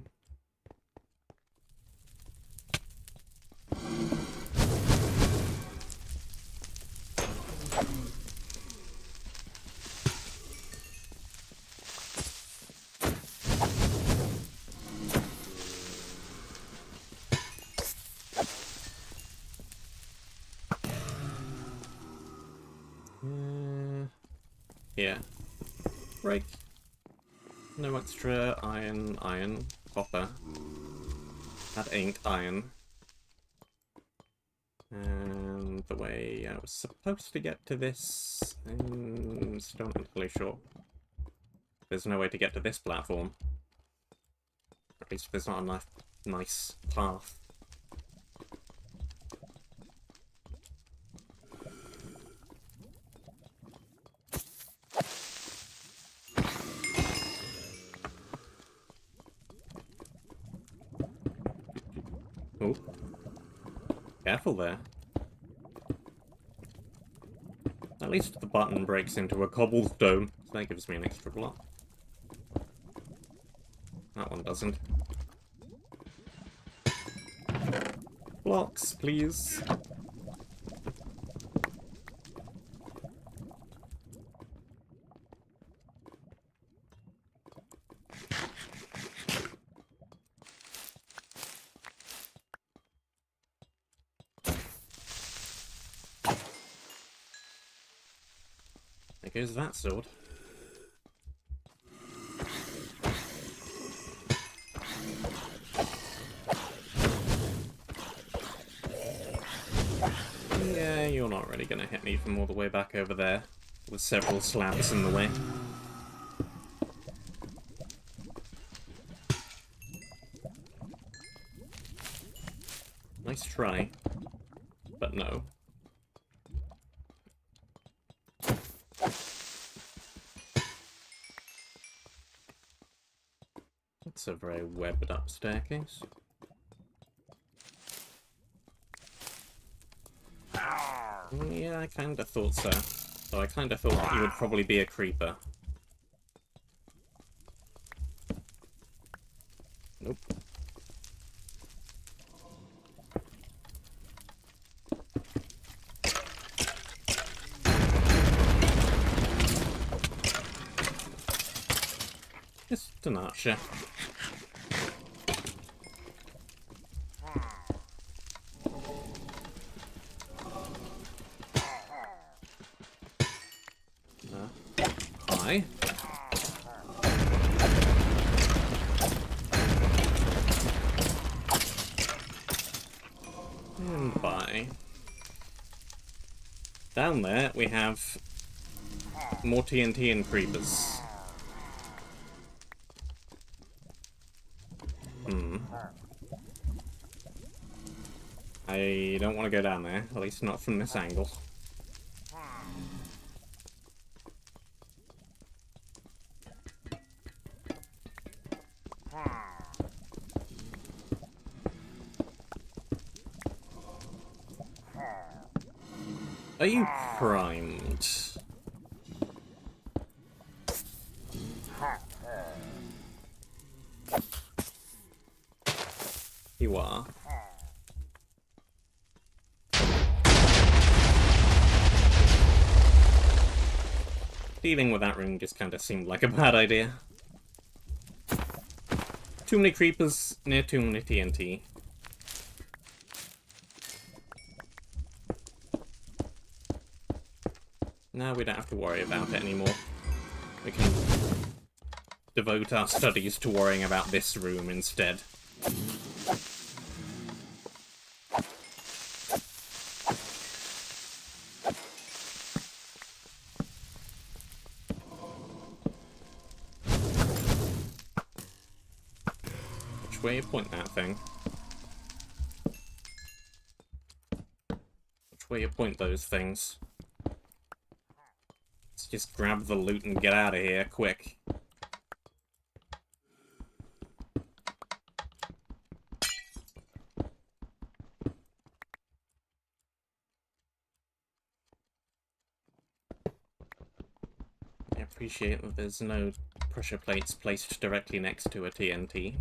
Yeah. Break. No extra iron, copper. That ain't iron. And the way I was supposed to get to this, I'm still not entirely sure. There's no way to get to this platform. At least there's not a nice path. Oh. Careful there. At least the button breaks into a cobblestone, so that gives me an extra block. That one doesn't. Blocks, please. There goes that sword. Yeah, you're not really gonna hit me from all the way back over there, with several slabs in the way. Nice try, but no. It's a very webbed up staircase. Yeah, I kinda thought so. So I kinda thought you would probably be a creeper. Nope. Just an archer. Hi. And bye. Down there we have more TNT and creepers. I don't want to go down there, at least not from this angle. Are you primed? You are. Dealing with that room just kind of seemed like a bad idea. Too many creepers near too many TNT. Now we don't have to worry about it anymore. We can devote our studies to worrying about this room instead. Which way you point that thing? Which way you point those things? Let's just grab the loot and get out of here, quick. I appreciate that there's no pressure plates placed directly next to a TNT.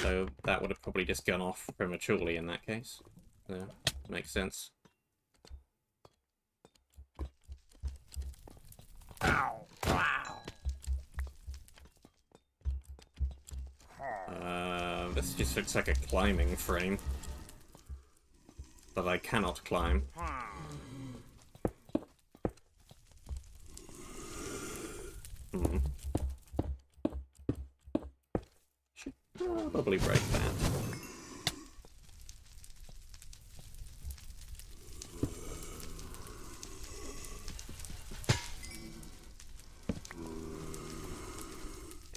So that would have probably just gone off prematurely in that case. So, makes sense. This just looks like a climbing frame. But I cannot climb. Should probably break that.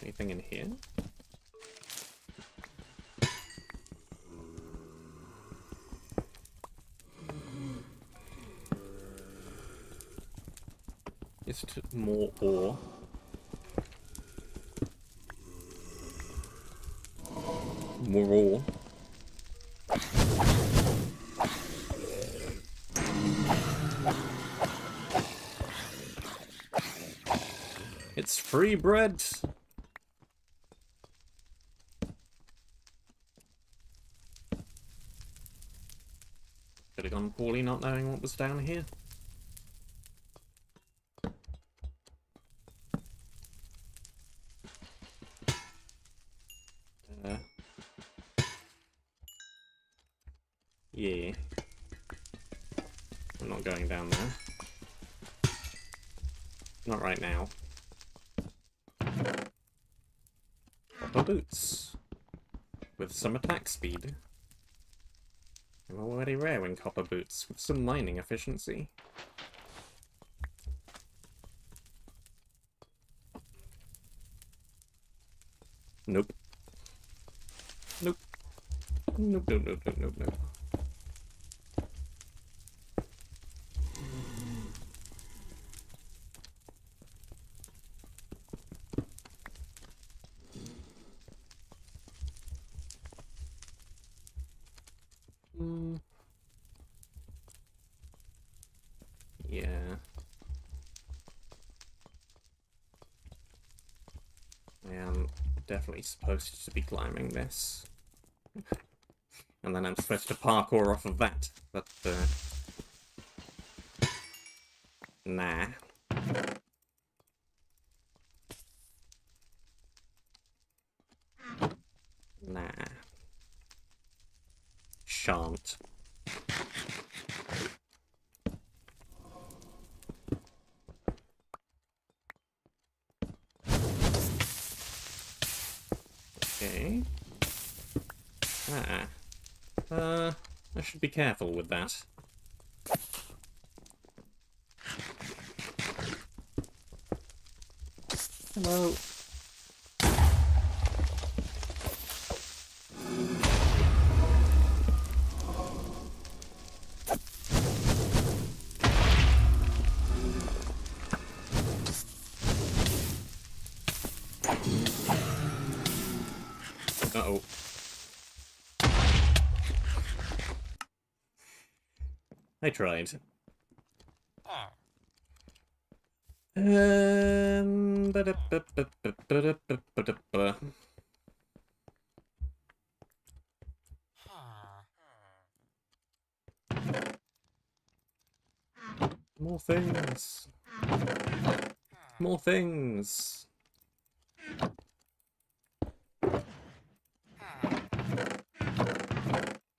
Anything in here? Just more ore. More ore. It's free bread! Could have gone poorly not knowing what was down here. Yeah. I'm not going down there. Not right now. Copper boots. With some attack speed. I'm already wearing copper boots with some mining efficiency. Nope. Nope. Nope, nope, nope, nope, nope, nope. Yeah. I am definitely supposed to be climbing this. And then I'm supposed to parkour off of that, but, nah. Nah. Shan't. Okay. I should be careful with that. Hello. Uh-oh. I tried. More things. More things.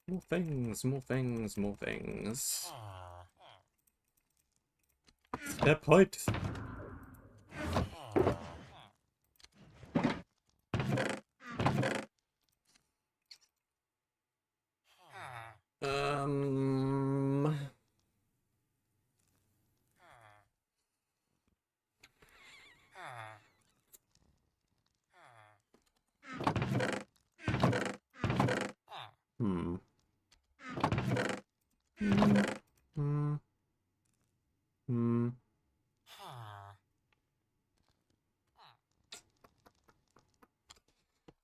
More things, more things, more things. Step height. Um... Hmm. Hmm. Hmm.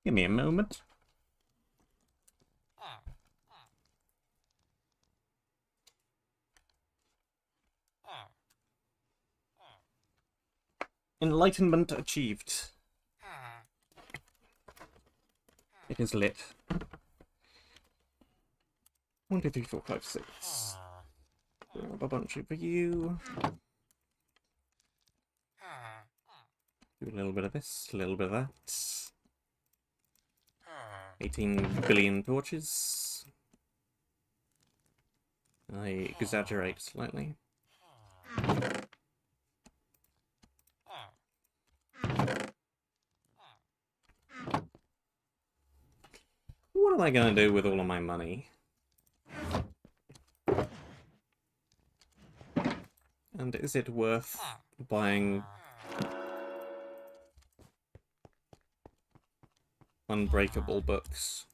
Give me a moment. Enlightenment achieved. It is lit. 1, 2, 3, 4, 5, 6. Grab a bunch for you. Do a little bit of this, a little bit of that. 18 billion torches. I exaggerate slightly. What am I going to do with all of my money? And is it worth buying unbreakable books?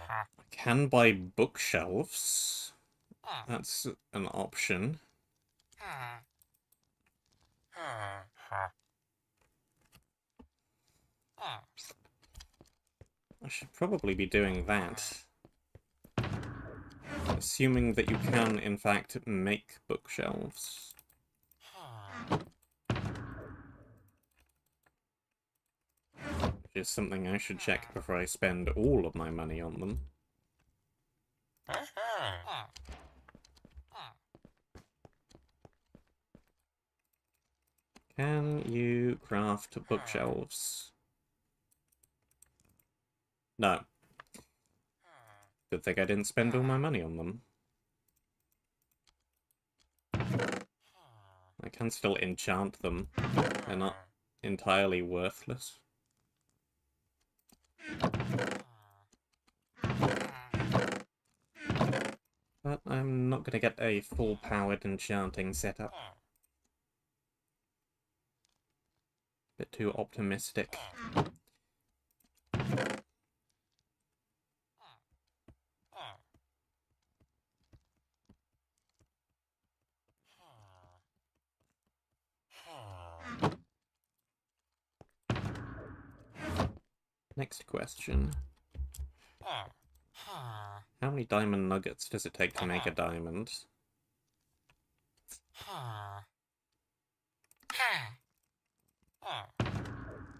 I can buy bookshelves. That's an option. I should probably be doing that. Assuming that you can, in fact, make bookshelves. Which is something I should check before I spend all of my money on them. Can you craft bookshelves? No. Good thing I didn't spend all my money on them. I can still enchant them. They're not entirely worthless. But I'm not going to get a full-powered enchanting setup. Bit too optimistic. Next question. How many diamond nuggets does it take to make a diamond?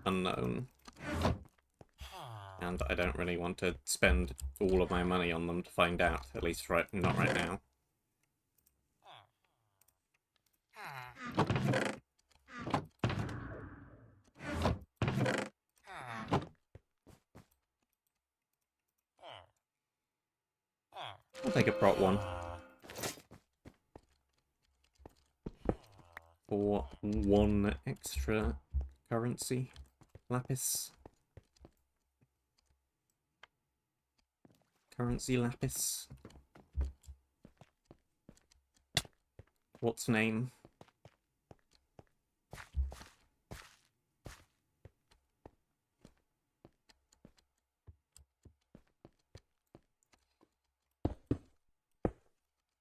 Unknown. And I don't really want to spend all of my money on them to find out, at least not right now. I'll take a prot one. For 1 extra currency. Lapis. Currency lapis. What's name?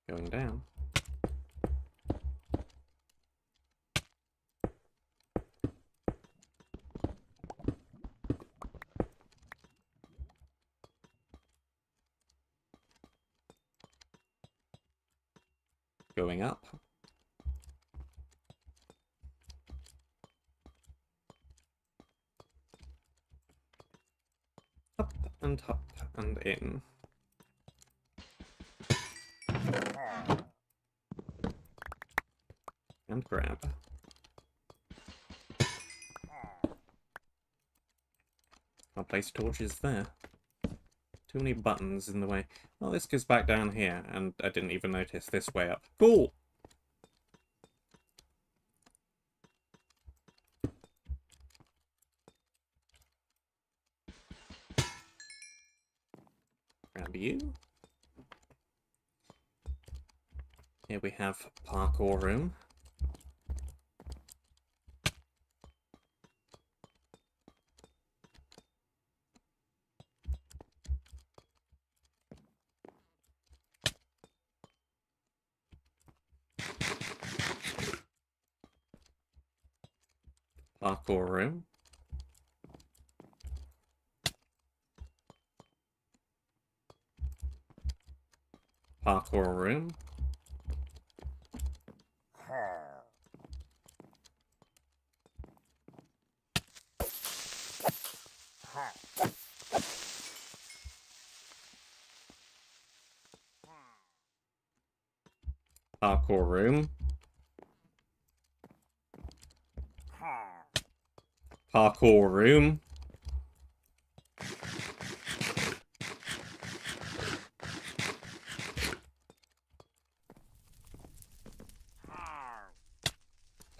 Going down. Going up. Up and in. And grab. I'll place torches there. Too many buttons in the way. Oh, this goes back down here, and I didn't even notice this way up. Cool! Grab you. Here we have parkour room. Parkour room. Parkour room. Parkour room. Parkour room.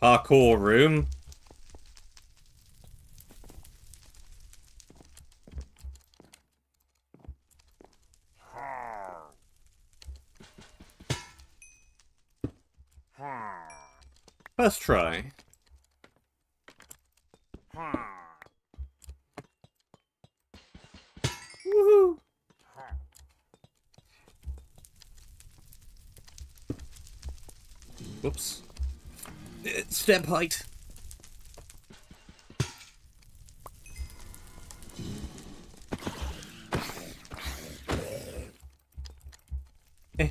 Parkour room. First try. Woohoo! Whoops. Step height. Eh.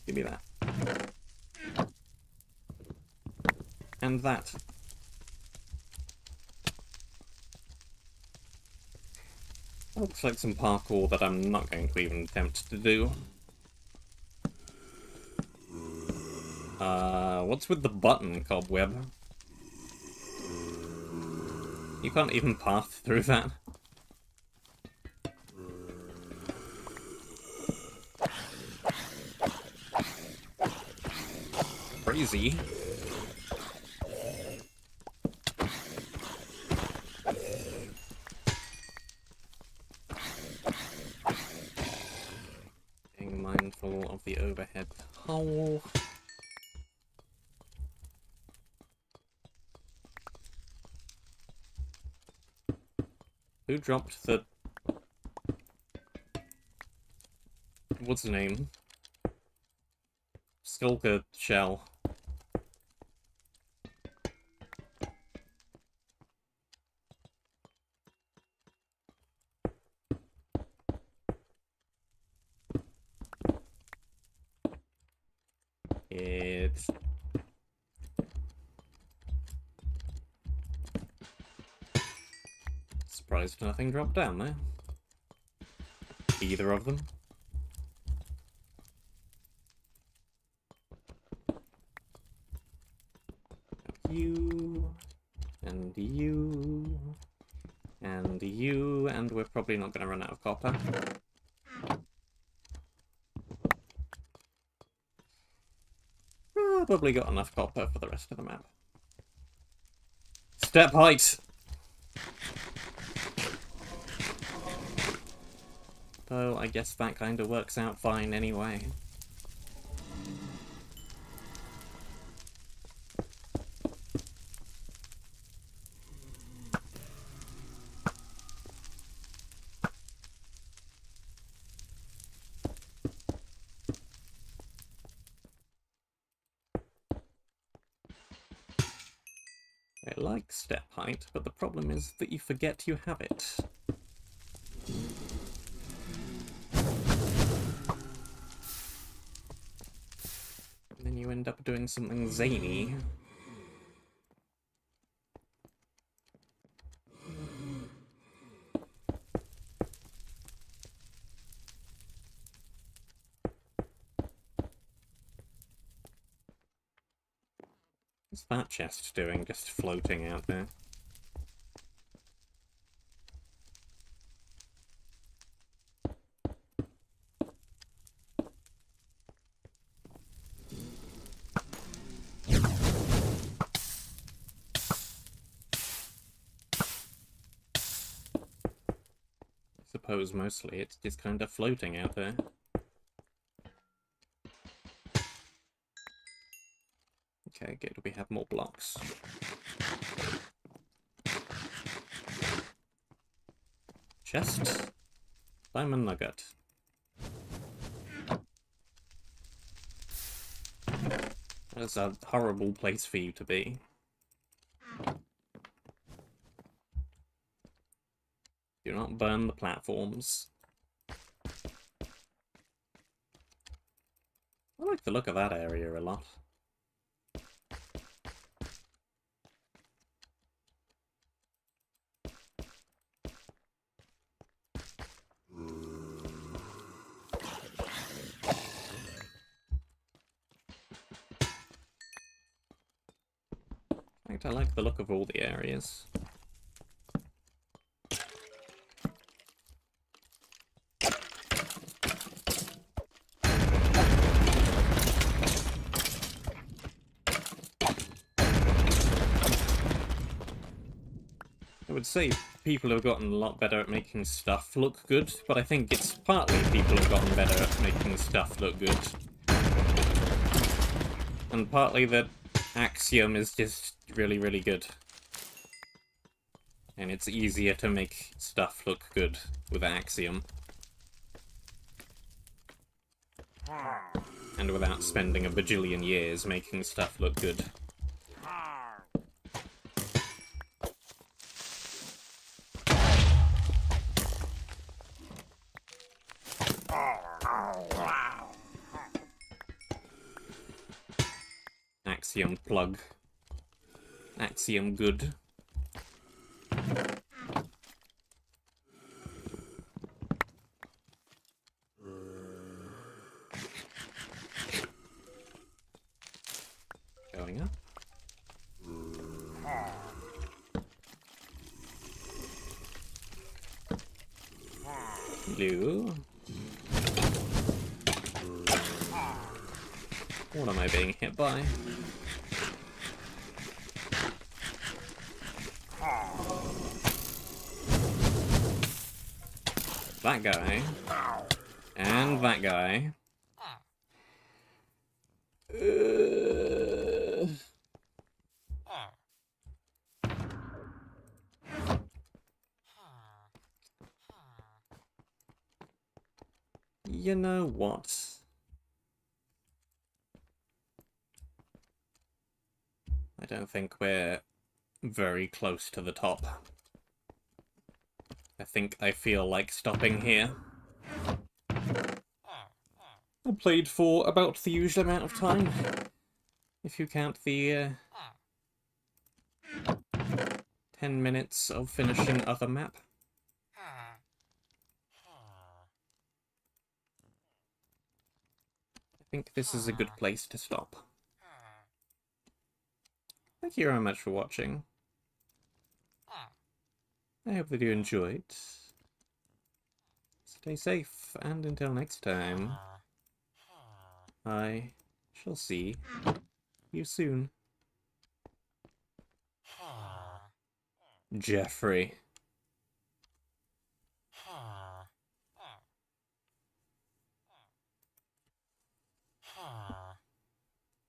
Give me that. And that. Looks like some parkour that I'm not going to even attempt to do. What's with the button, Cobweb? You can't even path through that. Crazy. Being mindful of the overhead hole. Who dropped the... What's the name? Skulker shell. It's... Surprised nothing dropped down there. Either of them. You... And you... And you... And we're probably not going to run out of copper. Probably got enough copper for the rest of the map. step height! Though I guess that kind of works out fine anyway. I like step height, but the problem is that you forget you have it. And then you end up doing something zany. What's that chest doing, just floating out there? I suppose mostly it's just kind of floating out there. Okay, good, we have more blocks. Chest. Diamond nugget. That's a horrible place for you to be. Do not burn the platforms. I like the look of that area a lot. In fact, I like the look of all the areas. I would say people have gotten a lot better at making stuff look good, but I think it's partly people have gotten better at making stuff look good. And partly that Axiom is just really, really good. And it's easier to make stuff look good with Axiom. And without spending a bajillion years making stuff look good. Axiom plug. Axiom good. Going up. Blue. What am I being hit by? That guy. And that guy. You know what? I don't think we're very close to the top. I feel like stopping here. I played for about the usual amount of time, if you count the 10 minutes of finishing other map. I think this is a good place to stop. Thank you very much for watching. I hope that you enjoyed. Stay safe, and until next time, I shall see you soon. Jeffrey.